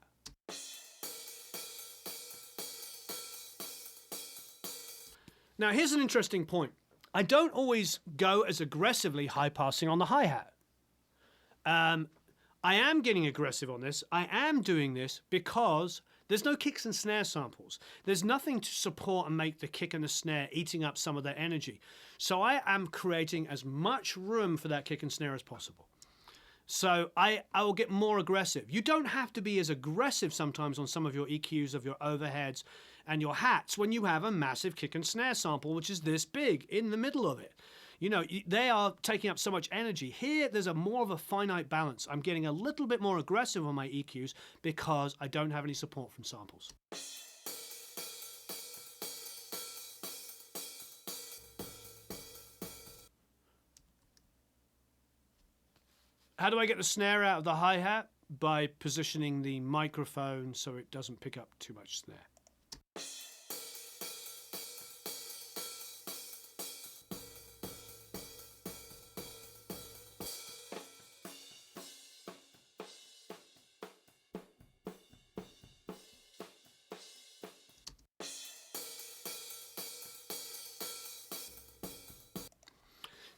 Speaker 2: Now, here's an interesting point. I don't always go as aggressively high passing on the hi-hat. I am getting aggressive on this. I am doing this because there's no kicks and snare samples. There's nothing to support and make the kick and the snare eating up some of their energy. So I am creating as much room for that kick and snare as possible. So I will get more aggressive. You don't have to be as aggressive sometimes on some of your EQs of your overheads and your hats when you have a massive kick and snare sample, which is this big in the middle of it. You know, they are taking up so much energy. Here, there's a more of a finite balance. I'm getting a little bit more aggressive on my EQs because I don't have any support from samples. How do I get the snare out of the hi-hat? By positioning the microphone so it doesn't pick up too much snare.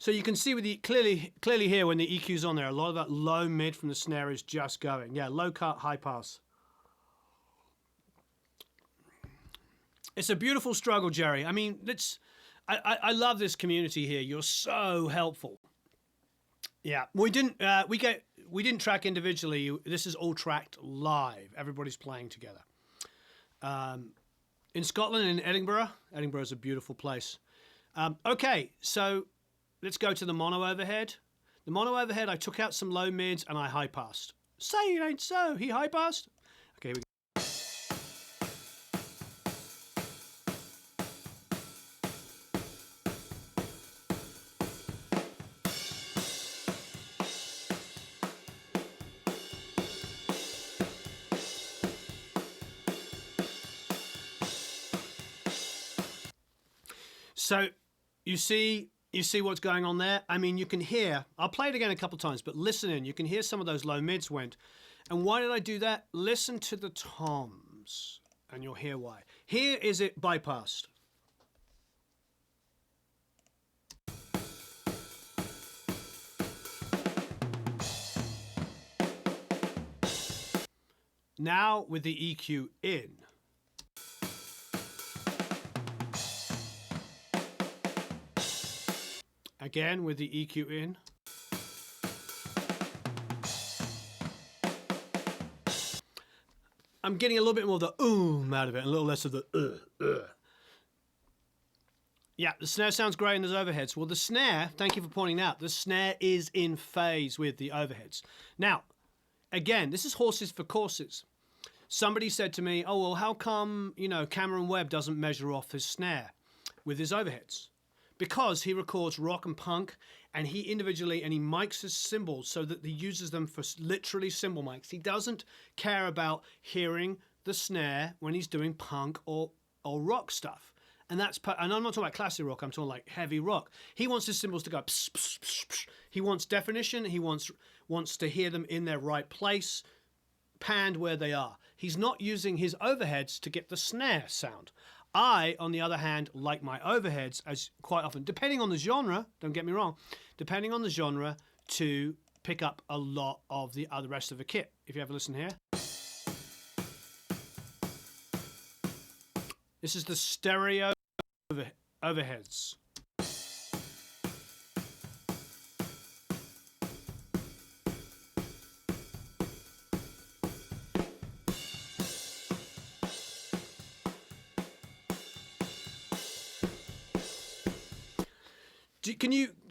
Speaker 2: So you can see with the clearly here when the EQ's on there, a lot of that low mid from the snare is just going. Yeah, low cut, high pass. It's a beautiful struggle, Jerry. I mean, I love this community here. You're so helpful. Yeah, we didn't track individually. This is all tracked live. Everybody's playing together. In Scotland, in Edinburgh. Edinburgh is a beautiful place. Okay, so let's go to the mono overhead. The mono overhead, I took out some low mids and I high passed. Say it ain't so. He high passed. Okay, here we go. So you see what's going on there? I mean, you can hear, I'll play it again a couple of times, but listen in, you can hear some of those low mids went. And why did I do that? Listen to the toms and you'll hear why. Here is it bypassed. Now with the EQ in. Again with the EQ in. I'm getting a little bit more of the out of it, and a little less of the Yeah, the snare sounds great in those overheads. Well, the snare, thank you for pointing out, the snare is in phase with the overheads. Now, again, this is horses for courses. Somebody said to me, oh, well, how come, Cameron Webb doesn't measure off his snare with his overheads? Because he records rock and punk, and he individually, and he mics his cymbals so that he uses them for literally cymbal mics. He doesn't care about hearing the snare when he's doing punk or rock stuff. And I'm not talking about classic rock, I'm talking like heavy rock. He wants his cymbals to go pss, pss, pss, pss. He wants definition, he wants to hear them in their right place, panned where they are. He's not using his overheads to get the snare sound. I, on the other hand, like my overheads as quite often, depending on the genre, don't get me wrong, depending on the genre, to pick up a lot of the rest of the kit. If you have a listen here. This is the stereo overheads.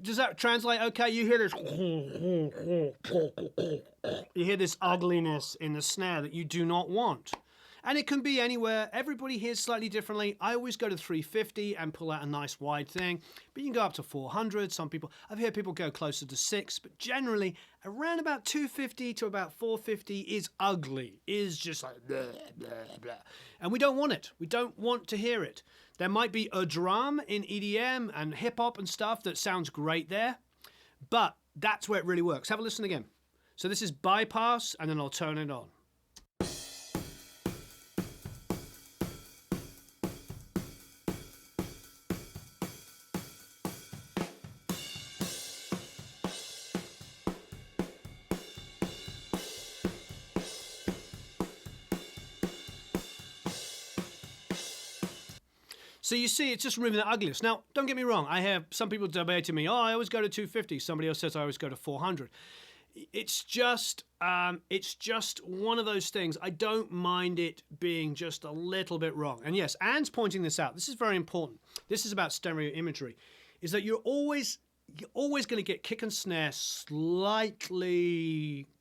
Speaker 2: Does that translate okay? You hear this, you hear this ugliness in the snare that you do not want. And it can be anywhere. Everybody hears slightly differently. I always go to 350 and pull out a nice wide thing, but you can go up to 400. I've heard people go closer to 6, but generally around about 250 to about 450 is ugly, is just like blah, blah, blah. And we don't want it. We don't want to hear it. There might be a drum in EDM and hip hop and stuff that sounds great there, but that's where it really works. Have a listen again. So this is bypass, and then I'll turn it on. So you see, it's just removing the ugliness. Now, don't get me wrong. I have some people debating me, oh, I always go to 250. Somebody else says I always go to 400. it's just one of those things. I don't mind it being just a little bit wrong. And yes, Anne's pointing this out. This is very important. This is about stereo imagery, is that you're always going to get kick and snare slightly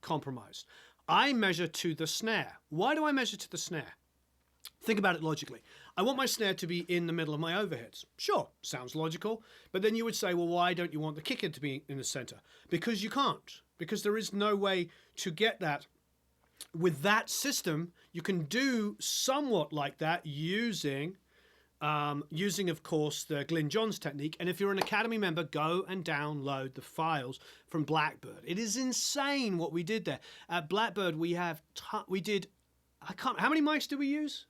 Speaker 2: compromised. I measure to the snare. Why do I measure to the snare? Think about it logically. I want my snare to be in the middle of my overheads. Sure, sounds logical. But then you would say, well, why don't you want the kicker to be in the center? Because you can't. Because there is no way to get that. With that system, you can do somewhat like that using, of course, the Glyn Johns technique. And if you're an Academy member, go and download the files from Blackbird. It is insane what we did there. At Blackbird, how many mics did we use?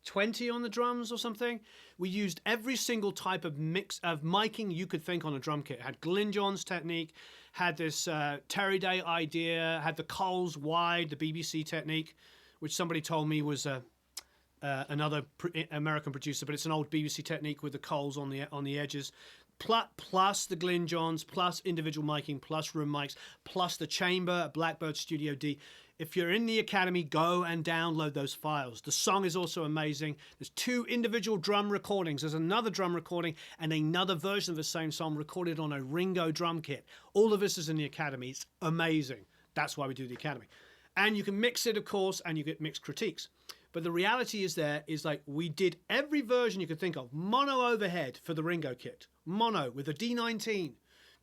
Speaker 2: 20 on the drums or something. We used every single type of mix of miking you could think on a drum kit. It had Glyn Johns technique, had this Terry Day idea, had the Coles wide, the BBC technique, which somebody told me was another American producer, but it's an old BBC technique with the Coles on the edges. Plus the Glyn Johns, plus individual miking, plus room mics, plus the chamber at Blackbird Studio D. If you're in the Academy, go and download those files. The song is also amazing. There's 2 individual drum recordings. There's another drum recording and another version of the same song recorded on a Ringo drum kit. All of this is in the Academy. It's amazing. That's why we do the Academy. And you can mix it, of course, and you get mixed critiques. But the reality is like we did every version you could think of. Mono overhead for the Ringo kit. Mono with a D19,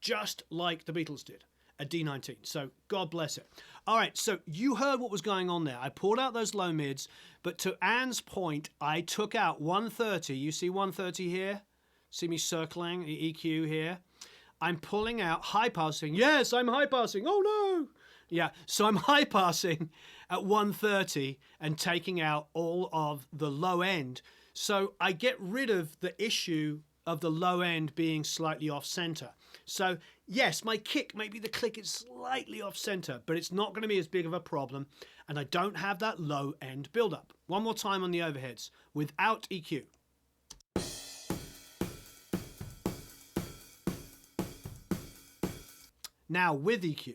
Speaker 2: just like the Beatles did. A D19. So God bless it. All right, so you heard what was going on there. I pulled out those low mids, but to Anne's point, I took out 130. You see 130 here? See me circling the EQ here? I'm pulling out high passing. Yes, I'm high passing. Oh no! Yeah, so I'm high passing at 130 and taking out all of the low end. So I get rid of the issue of the low end being slightly off center. So yes, my kick, maybe the click is slightly off center, but it's not going to be as big of a problem. And I don't have that low end buildup. One more time on the overheads without EQ. Now with EQ.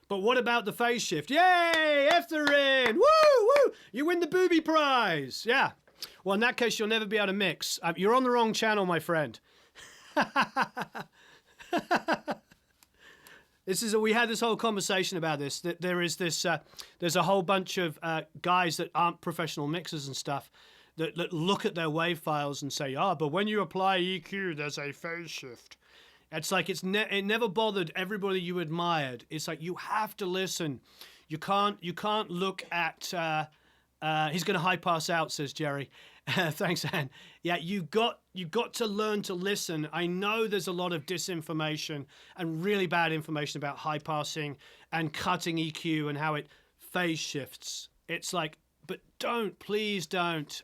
Speaker 2: But what about the phase shift? Yay! F they're in! Woo! Woo! You win the booby prize! Yeah. Well, in that case, you'll never be able to mix. You're on the wrong channel, my friend. We had this whole conversation about this. That there's a whole bunch of guys that aren't professional mixers and stuff that look at their wave files and say, but when you apply EQ, there's a phase shift. It's like it never bothered everybody you admired. It's like you have to listen. You can't look at. He's going to high pass out, says Jerry. Thanks, Anne. Yeah, you got to learn to listen. I know there's a lot of disinformation and really bad information about high passing and cutting EQ and how it phase shifts. It's like, but please don't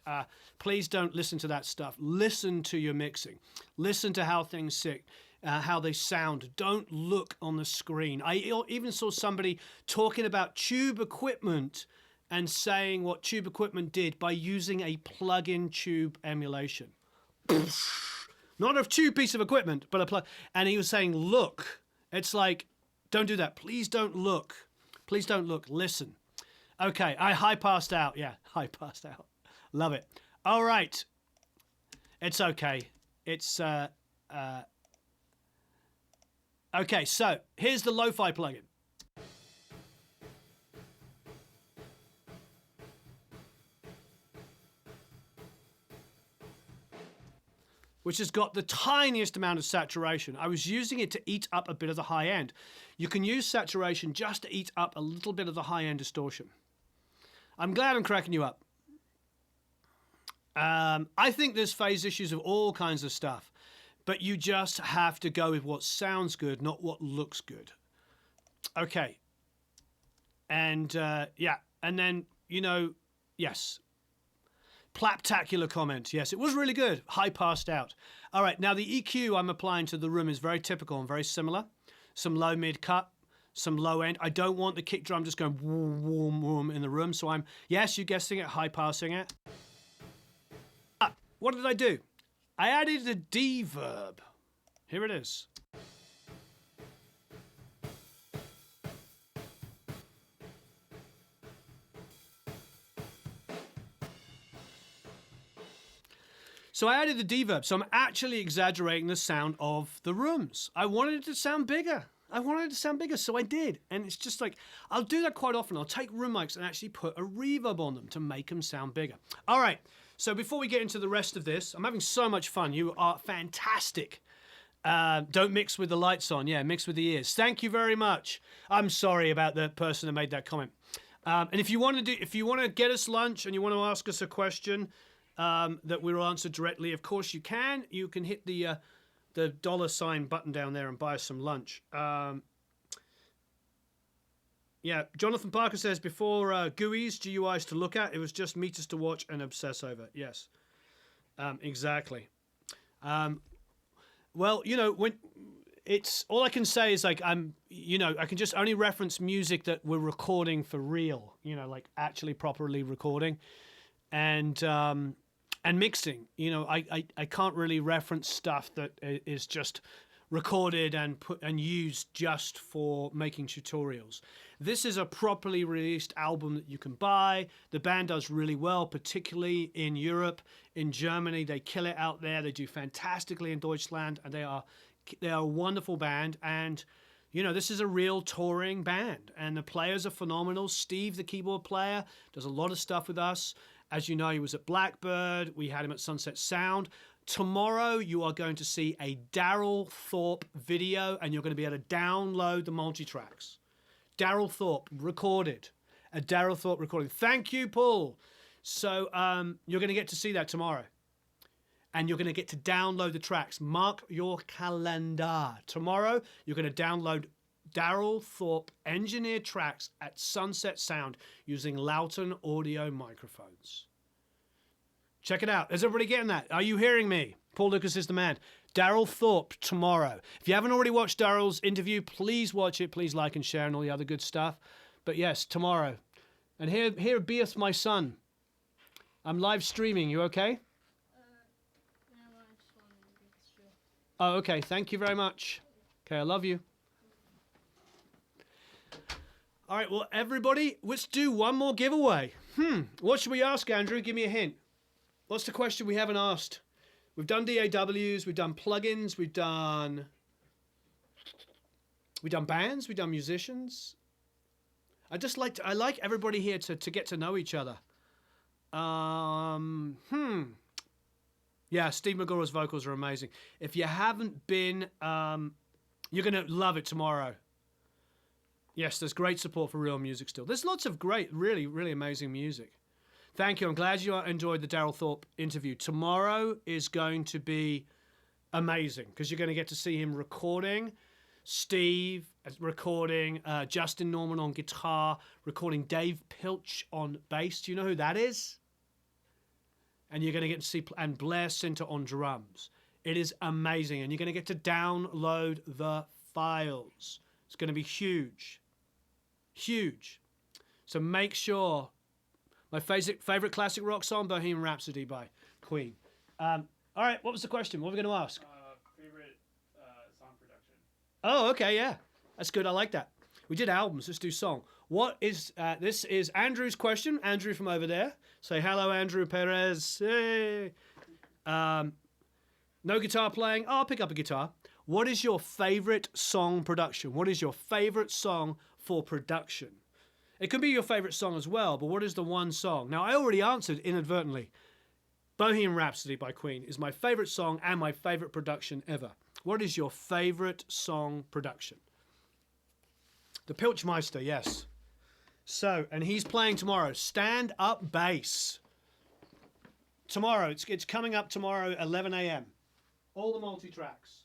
Speaker 2: listen to that stuff. Listen to your mixing. Listen to how things sit. How they sound. Don't look on the screen. I even saw somebody talking about tube equipment and saying what tube equipment did by using a plug-in tube emulation. Not a tube piece of equipment, but a plug. And he was saying, look. It's like, don't do that. Please don't look. Please don't look. Listen. Okay, I high passed out. Yeah, high passed out. Love it. All right. It's okay. It's... Okay, so here's the lo-fi plugin. Which has got the tiniest amount of saturation. I was using it to eat up a bit of the high end. You can use saturation just to eat up a little bit of the high end distortion. I'm glad I'm cracking you up. I think there's phase issues of all kinds of stuff. But you just have to go with what sounds good, not what looks good. Okay. And, yeah. And then, yes. Plaptacular comment. Yes, it was really good. High passed out. All right. Now, the EQ I'm applying to the room is very typical and very similar. Some low mid cut, some low end. I don't want the kick drum just going woom, woom, woom in the room. So I'm, yes, you're guessing it, high passing it. What did I do? I added a Reverb. Here it is. So I added the Reverb. So I'm actually exaggerating the sound of the rooms. I wanted it to sound bigger. So I did. And it's just like, I'll do that quite often. I'll take room mics and actually put a reverb on them to make them sound bigger. All right. So before we get into the rest of this, I'm having so much fun. You are fantastic. Don't mix with the lights on. Yeah, mix with the ears. Thank you very much. I'm sorry about the person that made that comment. And if you want to get us lunch and you want to ask us a question that we'll answer directly, of course you can. You can hit the $sign button down there and buy us some lunch. Yeah, Jonathan Parker says, before GUIs to look at, it was just meters to watch and obsess over. Yes, exactly. Well, you know, when it's all I can say is like I can just only reference music that we're recording for real. You know, like actually properly recording, and mixing. You know, I can't really reference stuff that is just recorded and used just for making tutorials. This is a properly released album that you can buy. The band does really well, particularly in Europe. In Germany, they kill it out there. They do fantastically in Deutschland, and they are a wonderful band. And you know, this is a real touring band, and the players are phenomenal. Steve, the keyboard player, does a lot of stuff with us. As you know, he was at Blackbird. We had him at Sunset Sound. Tomorrow, you are going to see a Daryl Thorpe video, and you're going to be able to download the multi-tracks. Daryl Thorpe recorded. A Daryl Thorpe recording. Thank you, Paul. So you're going to get to see that tomorrow. And you're going to get to download the tracks. Mark your calendar. Tomorrow, you're going to download Daryl Thorpe engineered tracks at Sunset Sound using Loughton audio microphones. Check it out. Is everybody getting that? Are you hearing me? Paul Lucas is the man. Daryl Thorpe tomorrow. If you haven't already watched Daryl's interview, please watch it. Please like and share and all the other good stuff. But yes, tomorrow. And here beeth my son. I'm live streaming. You okay? Oh, okay. Thank you very much. Okay, I love you. All right, well, everybody, let's do one more giveaway. What should we ask, Andrew? Give me a hint. What's the question we haven't asked? We've done DAWs, we've done plugins, we've done bands, we've done musicians. I like everybody here to get to know each other. Yeah, Steve Magura's vocals are amazing. If you haven't been, you're going to love it tomorrow. Yes, there's great support for real music still. There's lots of great, really, really amazing music. Thank you. I'm glad you enjoyed the Daryl Thorpe interview. Tomorrow is going to be amazing because you're going to get to see him recording, Steve recording, Justin Norman on guitar, recording Dave Pilch on bass. Do you know who that is? And you're going to get to see, and Blair Sinter on drums. It is amazing. And you're going to get to download the files. It's going to be huge. Huge. So make sure. My favorite classic rock song, Bohemian Rhapsody by Queen. All right, what was the question? What were we going to ask?
Speaker 1: Favorite song production.
Speaker 2: Oh, okay, yeah. That's good. I like that. We did albums. Let's do song. What is, this is Andrew's question. Andrew from over there. Say hello, Andrew Perez. Hey. No guitar playing. Oh, I'll pick up a guitar. What is your favorite song production? What is your favorite song for production? It could be your favorite song as well, but what is the one song? Now, I already answered inadvertently. Bohemian Rhapsody by Queen is my favorite song and my favorite production ever. What is your favorite song production? The Pilchmeister, yes. So, and he's playing tomorrow. Stand Up Bass. Tomorrow, it's coming up tomorrow, 11 a.m. All the multi-tracks.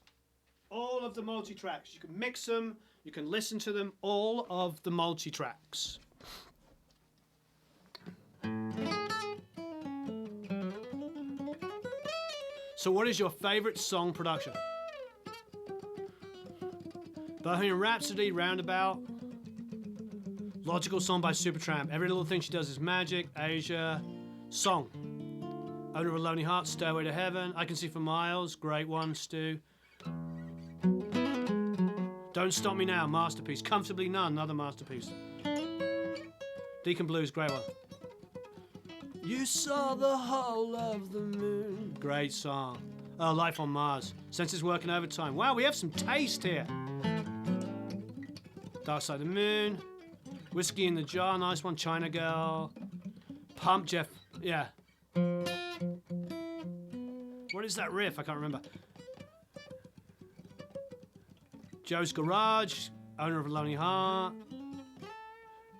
Speaker 2: All of the multi-tracks. You can mix them. You can listen to them. All of the multi-tracks. So what is your favorite song production? Bohemian Rhapsody, Roundabout. Logical song by Supertramp. Every little thing she does is magic. Asia. Song. Owner of a Lonely Heart. Stairway to Heaven. I Can See for Miles. Great one, Stu. Don't Stop Me Now. Masterpiece. Comfortably None. Another masterpiece. Deacon Blues. Great one. You saw the whole of the moon. Great song. Oh, Life on Mars. Senses Working Overtime. Wow, we have some taste here. Dark Side of the Moon. Whiskey in the Jar. Nice one. China Girl. Pump Jeff. Yeah. What is that riff? I can't remember. Joe's Garage. Owner of a Lonely Heart.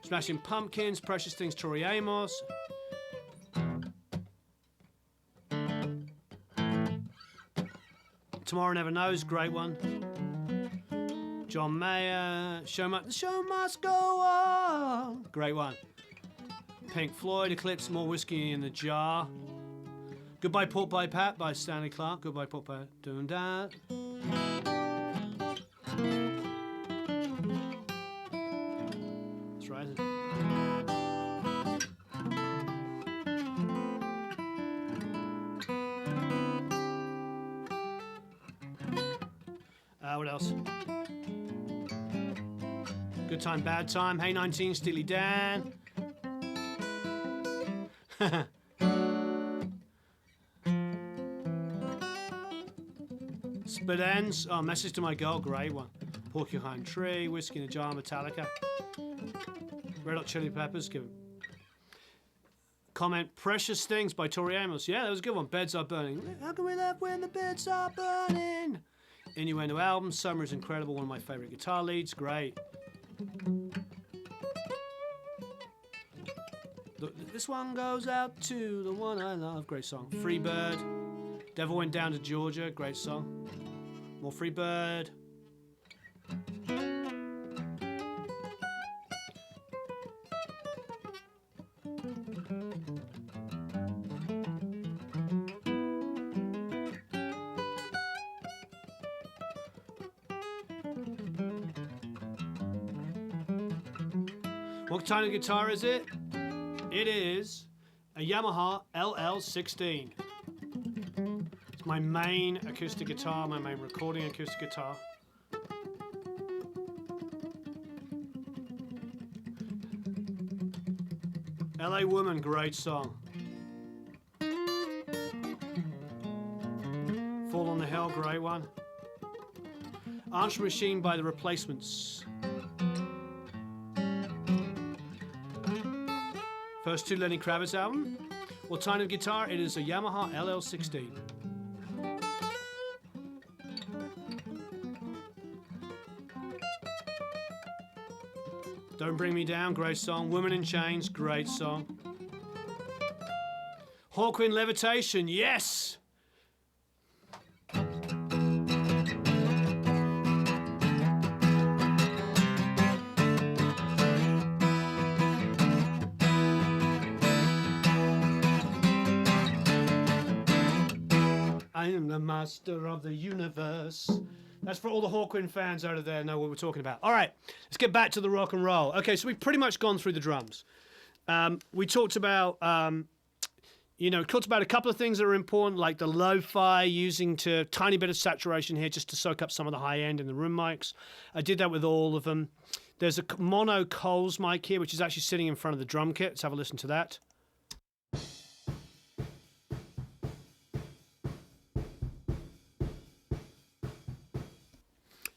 Speaker 2: Smashing Pumpkins. Precious Things. Tori Amos. Tomorrow Never Knows, great one. John Mayer, the show must go on, great one. Pink Floyd, Eclipse, More Whiskey in the Jar. Goodbye Pork Pie Pat by Stanley Clarke. Goodbye Pork Pie. Doing that. That's right. What else? Good Time, Bad Time. Hey 19, Steely Dan. Split Ends. Oh, Message to My Girl. Great one. Porcupine Tree. Whiskey in a Jar. Metallica. Red Hot Chili Peppers. Give it. Comment. Precious Things by Tori Amos. Yeah, that was a good one. Beds Are Burning. How can we love when the beds are burning? Innuendo album, Summer is Incredible, one of my favourite guitar leads, great. This one goes out to the one I love, great song. Freebird, Devil Went Down to Georgia, great song. More Freebird. What kind of guitar is it? It is a Yamaha LL16. It's my main acoustic guitar, my main recording acoustic guitar. LA Woman, great song. Fall on the Hill, great one. Answer Machine by The Replacements. First two Lenny Kravitz album. What kind of guitar? It is a Yamaha LL16. Don't Bring Me Down, great song. Woman in Chains, great song. Hawkwind Levitation, yes! I am the master of the universe. That's for all the Hawkwind fans out of there know what we're talking about. All right, let's get back to the rock and roll. Okay, so we've pretty much gone through the drums. We talked about, talked about a couple of things that are important, like the lo-fi, using a tiny bit of saturation here just to soak up some of the high end in the room mics. I did that with all of them. There's a mono Coles mic here, which is actually sitting in front of the drum kit. Let's have a listen to that.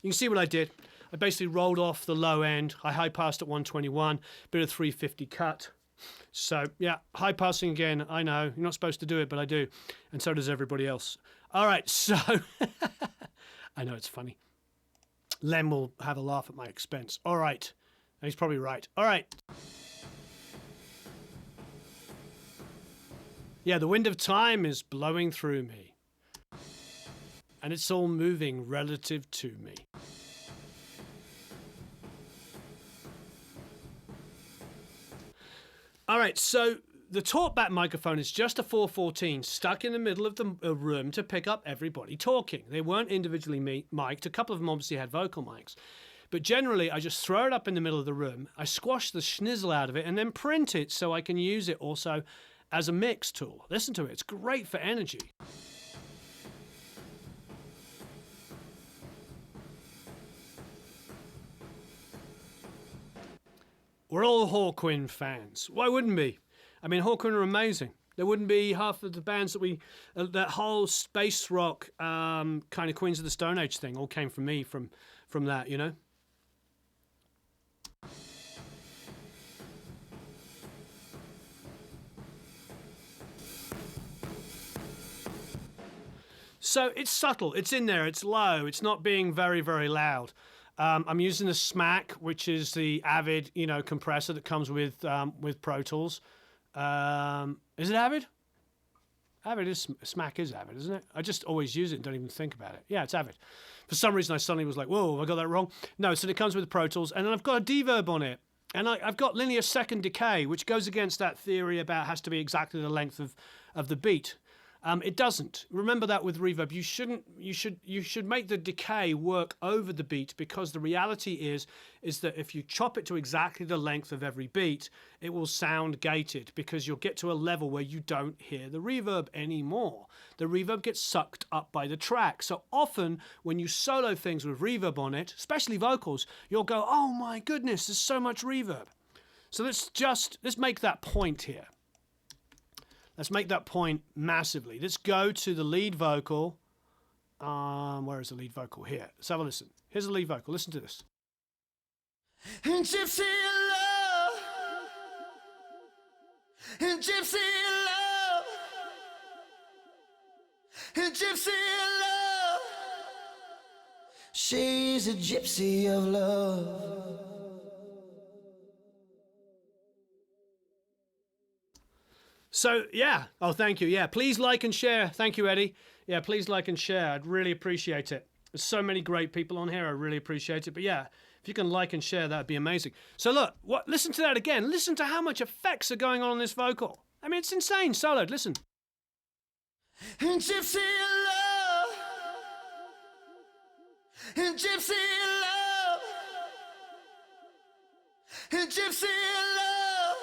Speaker 2: You can see what I did. I basically rolled off the low end. I high passed at 121, bit of 350 cut. So yeah, high passing again. I know you're not supposed to do it, but I do, and so does everybody else. All right, so I know it's funny. Len will have a laugh at my expense. All right, he's probably right. All right. Yeah, the wind of time is blowing through me. And it's all moving relative to me. All right, so the talkback microphone is just a 414 stuck in the middle of the room to pick up everybody talking. They weren't individually mic'd. A couple of them obviously had vocal mics. But generally, I just throw it up in the middle of the room, I squash the schnizzle out of it, and then print it so I can use it also as a mix tool. Listen to it, it's great for energy. We're all Hawkwind fans. Why wouldn't we? I mean, Hawkwind are amazing. There wouldn't be half of the bands that that whole space rock kind of Queens of the Stone Age thing all came from me, from that, you know? So it's subtle, it's in there, it's low, it's not being very, very loud. I'm using the Smack, which is the Avid, you know, compressor that comes with Pro Tools. Is it Avid? Smack is Avid, isn't it? I just always use it and don't even think about it. Yeah, it's Avid. For some reason, I suddenly was like, whoa, have I got that wrong? No, so it comes with Pro Tools, and then I've got a deverb on it. And I've got linear second decay, which goes against that theory about it has to be exactly the length of the beat. It doesn't. Remember that with reverb. You should make the decay work over the beat, because the reality is that if you chop it to exactly the length of every beat, it will sound gated, because you'll get to a level where you don't hear the reverb anymore. The reverb gets sucked up by the track. So often when you solo things with reverb on it, especially vocals, you'll go, oh my goodness, there's so much reverb. So let's make that point here. Let's make that point massively. Let's go to the lead vocal. Where is the lead vocal? Here. Let's have a listen. Here's the lead vocal. Listen to this.
Speaker 3: Gypsy love, gypsy love, gypsy love. She's a gypsy of love.
Speaker 2: So, yeah. Oh, thank you. Yeah, please like and share. Thank you, Eddie. Yeah, please like and share. I'd really appreciate it. There's so many great people on here. I really appreciate it. But yeah, if you can like and share, that'd be amazing. So look, listen to that again. Listen to how much effects are going on this vocal. I mean, it's insane. Soloed. Listen.
Speaker 3: Gypsy love, gypsy love, gypsy love.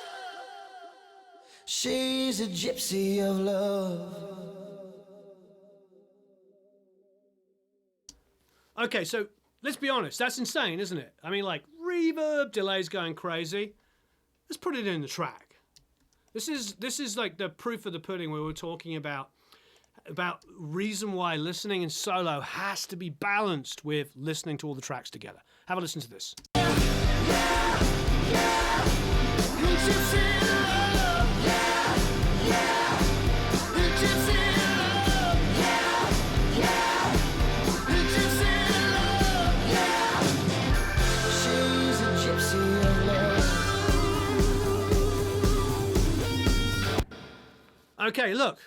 Speaker 3: She's a gypsy of love.
Speaker 2: Okay, so let's be honest. That's insane, isn't it? I mean, like, reverb delays going crazy. Let's put it in the track. This is like the proof of the pudding we were talking about reason why listening in solo has to be balanced with listening to all the tracks together. Have a listen to this. Okay, look.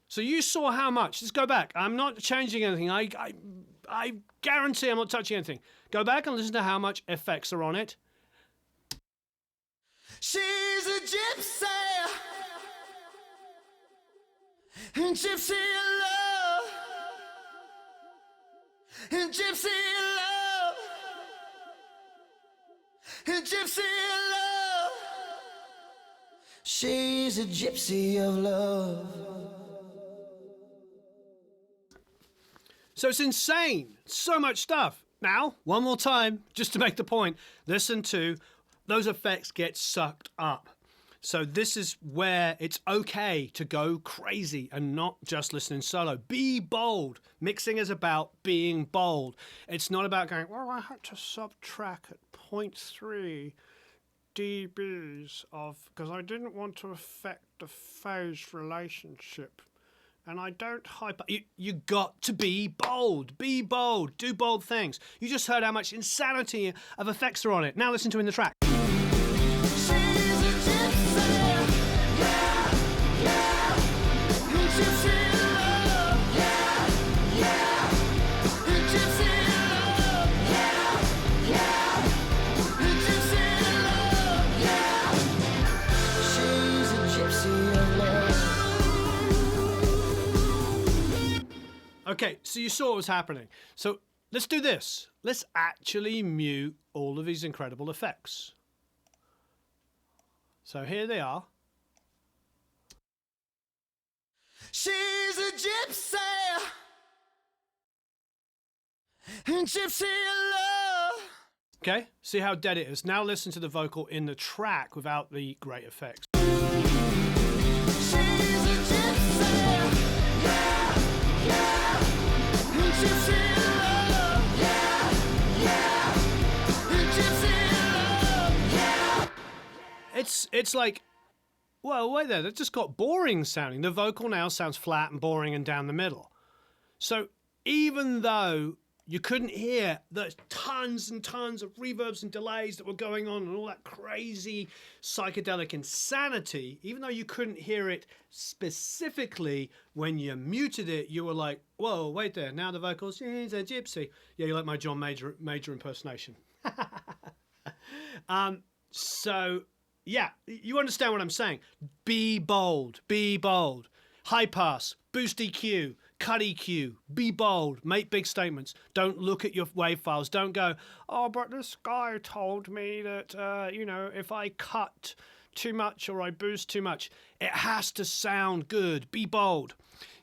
Speaker 2: So you saw how much. Let's go back. I'm not changing anything. I guarantee I'm not touching anything. Go back and listen to how much effects are on it.
Speaker 3: She's a gypsy, gypsy love, gypsy love, gypsy love. She's a gypsy of love.
Speaker 2: So it's insane. So much stuff. Now, one more time, just to make the point, listen to those effects get sucked up. So this is where it's okay to go crazy and not just listening solo. Be bold. Mixing is about being bold. It's not about going, well, I had to subtract at 0.3 dBs because I didn't want to affect the phase relationship. And I don't hyper. You got to be bold. Be bold. Do bold things. You just heard how much insanity of effects are on it. Now listen to in the track. Okay, so you saw what was happening. So let's do this. Let's actually mute all of these incredible effects. So here they are.
Speaker 3: She's a gypsy, gypsy of love.
Speaker 2: Okay, see how dead it is. Now listen to the vocal in the track without the great effects.
Speaker 3: She's a gypsy, yeah, yeah, gypsy of love, yeah, yeah, gypsy of love, yeah.
Speaker 2: It's like, well, wait there, that just got boring sounding. The vocal now sounds flat and boring and down the middle. So even though you couldn't hear the tons and tons of reverbs and delays that were going on and all that crazy psychedelic insanity, even though you couldn't hear it specifically, when you muted it, you were like, whoa, wait there, now the vocals, she's a gypsy. Yeah, you like my John Major impersonation. So, yeah, you understand what I'm saying. Be bold, be bold. High pass, boost EQ, cut EQ, be bold, make big statements. Don't look at your wave files. Don't go, oh, but this guy told me that, you know, if I cut too much or I boost too much, it has to sound good. Be bold.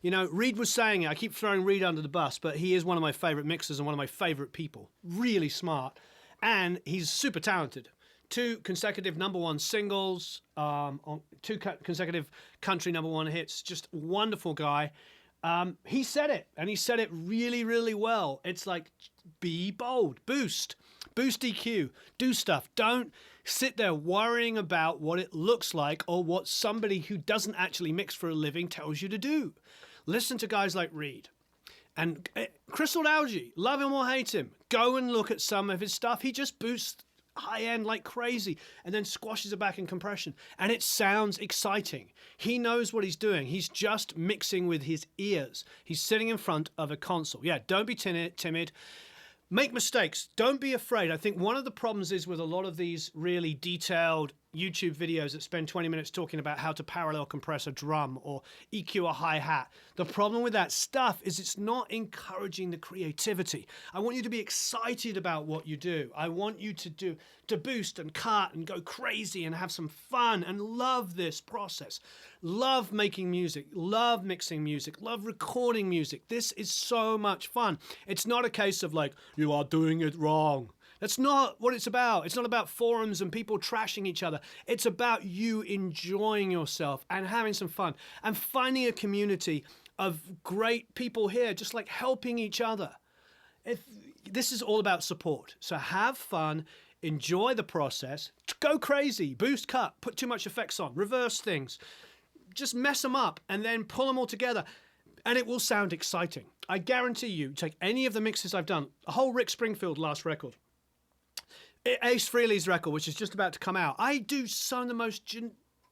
Speaker 2: You know, Reed was saying it. I keep throwing Reed under the bus, but he is one of my favorite mixers and one of my favorite people. Really smart. And he's super talented. 2 consecutive #1 singles, on 2 consecutive country #1 hits. Just wonderful guy. He said it, and he said it really, really well. It's like, be bold, boost EQ, do stuff. Don't sit there worrying about what it looks like or what somebody who doesn't actually mix for a living tells you to do. Listen to guys like Reed. And Crystal Algae, love him or hate him, go and look at some of his stuff. He just boosts high end like crazy and then squashes it back in compression, and it sounds exciting. He knows what he's doing. He's just mixing with his ears. He's sitting in front of a console. Yeah, don't be timid. Make mistakes. Don't be afraid. I think one of the problems is with a lot of these really detailed YouTube videos that spend 20 minutes talking about how to parallel compress a drum or EQ a hi-hat. The problem with that stuff is it's not encouraging the creativity. I want you to be excited about what you do. I want you to boost and cut and go crazy and have some fun and love this process. Love making music, love mixing music, love recording music. This is so much fun. It's not a case of like, you are doing it wrong. That's not what it's about. It's not about forums and people trashing each other. It's about you enjoying yourself and having some fun and finding a community of great people here, just like helping each other. This is all about support. So have fun, enjoy the process, go crazy, boost, cut, put too much effects on, reverse things, just mess them up and then pull them all together. And it will sound exciting. I guarantee you, take any of the mixes I've done, a whole Rick Springfield last record, Ace Frehley's record, which is just about to come out, I do some of the most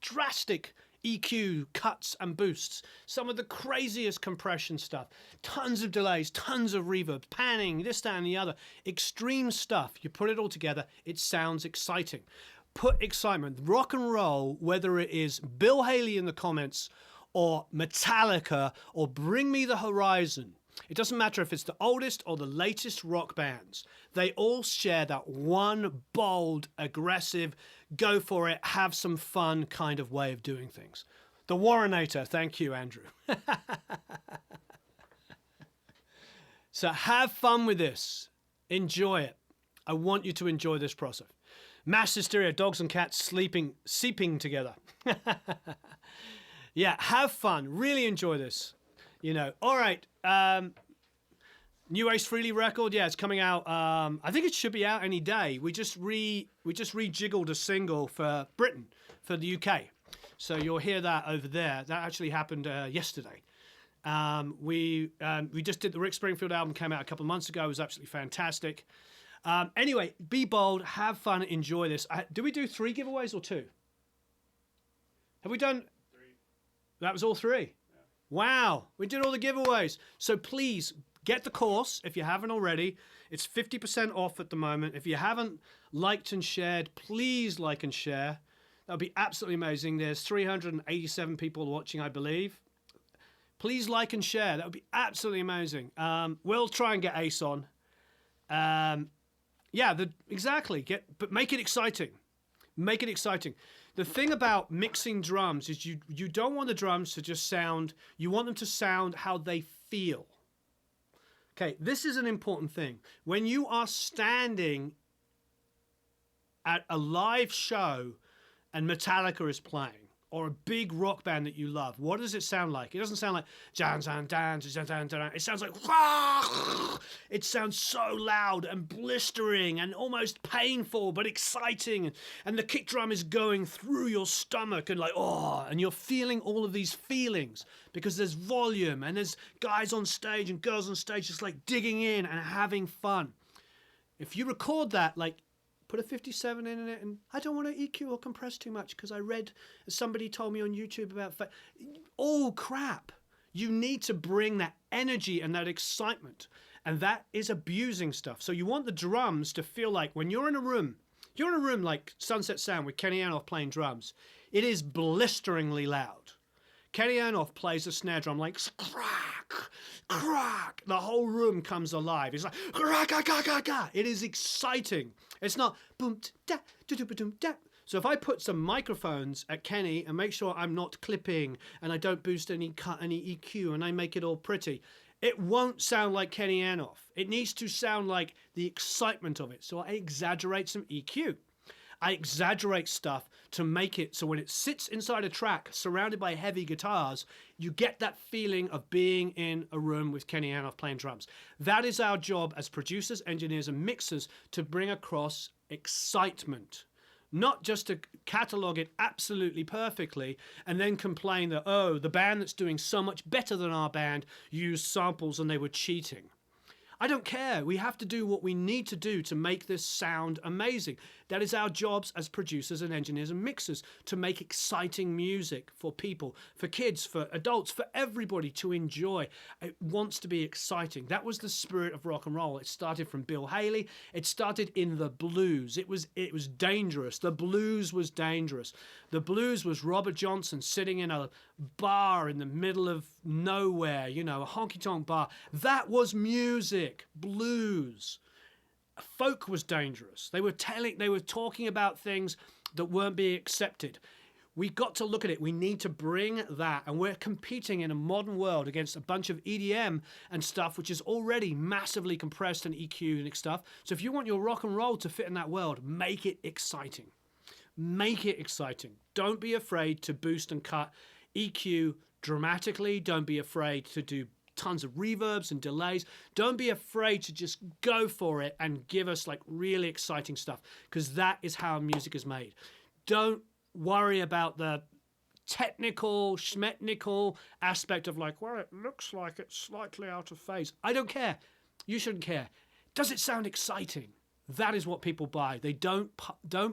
Speaker 2: drastic EQ cuts and boosts, some of the craziest compression stuff, tons of delays, tons of reverb, panning, this, that, and the other, extreme stuff. You put it all together, it sounds exciting. Put excitement. Rock and roll, whether it is Bill Haley in the comments or Metallica or Bring Me the Horizon, it doesn't matter if it's the oldest or the latest rock bands. They all share that one bold, aggressive, go for it, have some fun kind of way of doing things. The Warrenator, thank you, Andrew. So have fun with this. Enjoy it. I want you to enjoy this process. Mass hysteria, dogs and cats seeping together. Yeah, have fun. Really enjoy this. You know, all right. New Ace Frehley record, yeah, it's coming out. I think it should be out any day. We just rejiggled a single for Britain, for the UK. So you'll hear that over there. That actually happened yesterday. We just did the Rick Springfield album, came out a couple of months ago. It was absolutely fantastic. Anyway, be bold, have fun, enjoy this. Did we do 3 giveaways or 2? Have we done?
Speaker 1: 3.
Speaker 2: That was all 3.
Speaker 1: Yeah.
Speaker 2: Wow, we did all the giveaways. So please get the course if you haven't already. It's 50% off at the moment. If you haven't liked and shared, please like and share. That would be absolutely amazing. There's 387 people watching, I believe. Please like and share. That would be absolutely amazing. We'll try and get Ace on. Yeah, exactly. But make it exciting. Make it exciting. The thing about mixing drums is you don't want the drums to just sound, you want them to sound how they feel. Okay, this is an important thing. When you are standing at a live show and Metallica is playing, or a big rock band that you love, what does it sound like? It doesn't sound like it sounds like it sounds so loud and blistering and almost painful but exciting, and the kick drum is going through your stomach and like and you're feeling all of these feelings because there's volume and there's guys on stage and girls on stage just like digging in and having fun. If you record that, like, put a 57 in it, and I don't want to EQ or compress too much because I read, somebody told me on YouTube about crap. You need to bring that energy and that excitement, and that is abusing stuff. So you want the drums to feel like when you're in a room like Sunset Sound with Kenny Anoff playing drums, it is blisteringly loud. Kenny Anoff plays a snare drum like crack, crack. The whole room comes alive. It's like crack, crack, crack, crack, crack. It is exciting. It's not boom da da da da da. So if I put some microphones at Kenny and make sure I'm not clipping and I don't boost any cut, any EQ, and I make it all pretty, it won't sound like Kenny Anoff. It needs to sound like the excitement of it. So I exaggerate some EQ. I exaggerate stuff to make it so when it sits inside a track surrounded by heavy guitars, you get that feeling of being in a room with Kenny Anoff playing drums. That is our job as producers, engineers, and mixers, to bring across excitement. Not just to catalog it absolutely perfectly and then complain that, oh, the band that's doing so much better than our band used samples and they were cheating. I don't care. We have to do what we need to do to make this sound amazing. That is our jobs as producers and engineers and mixers, to make exciting music for people, for kids, for adults, for everybody to enjoy. It wants to be exciting. That was the spirit of rock and roll. It started from Bill Haley. It started in the blues. It was dangerous. The blues was dangerous. The blues was Robert Johnson sitting in a bar in the middle of nowhere, a honky-tonk bar. That was music. Blues. Folk was dangerous. They were talking about things that weren't being accepted. We got to look at it. We need to bring that, and we're competing in a modern world against a bunch of EDM and stuff which is already massively compressed and EQ'd and stuff. So if you want your rock and roll to fit in that world, make it exciting. Make it exciting. Don't be afraid to boost and cut EQ dramatically. Don't be afraid to do tons of reverbs and delays. Don't be afraid to just go for it and give us like really exciting stuff, because that is how music is made. Don't worry about the technical, schmetnical aspect of like, well, it looks like it's slightly out of phase. I don't care. You shouldn't care. Does it sound exciting? That is what people buy. They don't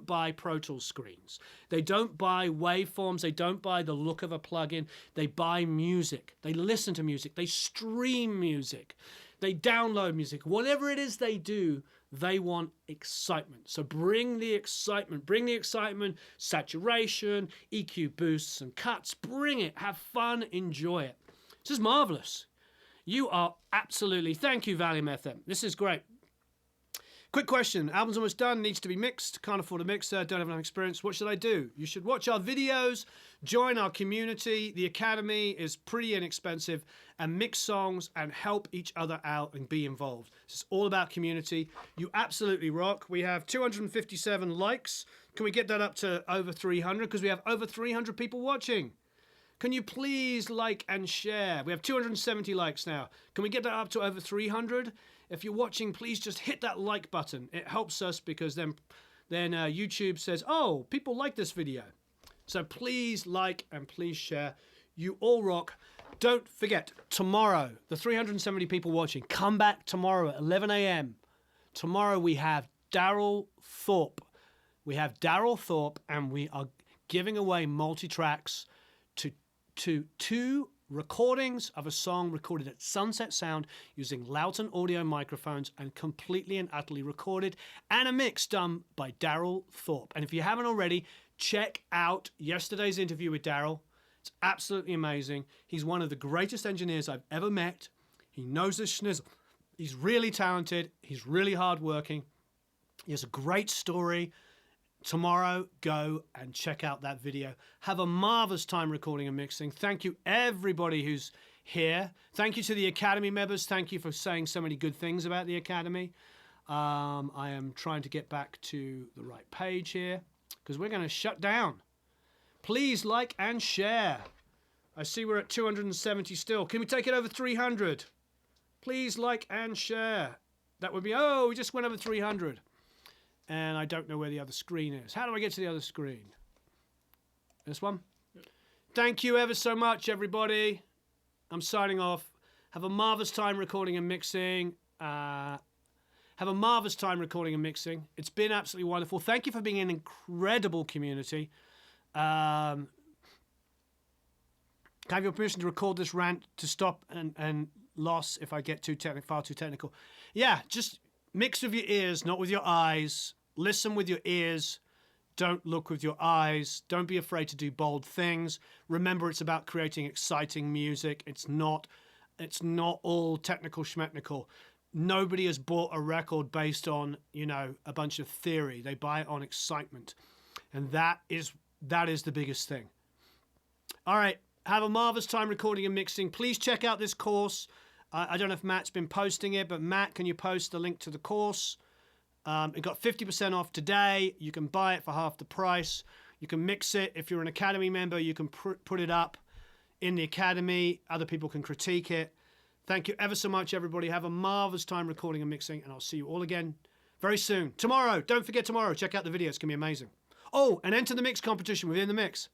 Speaker 2: buy Pro Tools screens. They don't buy waveforms. They don't buy the look of a plugin. They buy music. They listen to music. They stream music. They download music. Whatever it is they do, they want excitement. So bring the excitement. Bring the excitement, saturation, EQ boosts and cuts. Bring it. Have fun. Enjoy it. This is marvelous. You are absolutely... Thank you, Valium FM. This is great. Quick question. Album's almost done. Needs to be mixed. Can't afford a mixer. Don't have enough experience. What should I do? You should watch our videos. Join our community. The Academy is pretty inexpensive. And mix songs and help each other out and be involved. It's all about community. You absolutely rock. We have 257 likes. Can we get that up to over 300? Because we have over 300 people watching. Can you please like and share? We have 270 likes now. Can we get that up to over 300? If you're watching, please just hit that like button. It helps us, because then YouTube says, oh, people like this video. So please like and please share. You all rock. Don't forget, tomorrow, the 370 people watching, come back tomorrow at 11 a.m. Tomorrow we have Daryl Thorpe. We have Daryl Thorpe, and we are giving away multi-tracks to two recordings of a song recorded at Sunset Sound using Loughton audio microphones and completely and utterly recorded, and a mix done by Daryl Thorpe. And if you haven't already, check out yesterday's interview with Daryl. It's absolutely amazing. He's one of the greatest engineers I've ever met. He knows his schnizzle. He's really talented. He's really hardworking. He has a great story. Tomorrow, go and check out that video. Have a marvelous time recording and mixing. Thank you, everybody who's here. Thank you to the Academy members. Thank you for saying so many good things about the Academy. I am trying to get back to the right page here because we're going to shut down. Please like and share. I see we're at 270 still. Can we take it over 300? Please like and share. That would be, oh, we just went over 300. And I don't know where the other screen is. How do I get to the other screen? This one? Thank you ever so much, everybody. I'm signing off. Have a marvelous time recording and mixing. Have a marvelous time recording and mixing. It's been absolutely wonderful. Thank you for being an incredible community. Can I have your permission to record this rant to stop and loss if I get far too technical? Yeah, just mix with your ears, not with your eyes. Listen with your ears. Don't look with your eyes. Don't be afraid to do bold things. Remember, it's about creating exciting music. It's not all technical schmechnical. Nobody has bought a record based on, a bunch of theory. They buy it on excitement. And that is the biggest thing. All right. Have a marvelous time recording and mixing. Please check out this course. I don't know if Matt's been posting it, but Matt, can you post the link to the course? It got 50% off today. You can buy it for half the price. You can mix it. If you're an Academy member, you can put it up in the Academy. Other people can critique it. Thank you ever so much, everybody. Have a marvelous time recording and mixing, and I'll see you all again very soon. Tomorrow, don't forget tomorrow. Check out the video. It's going to be amazing. Oh, and enter the mix competition within the mix.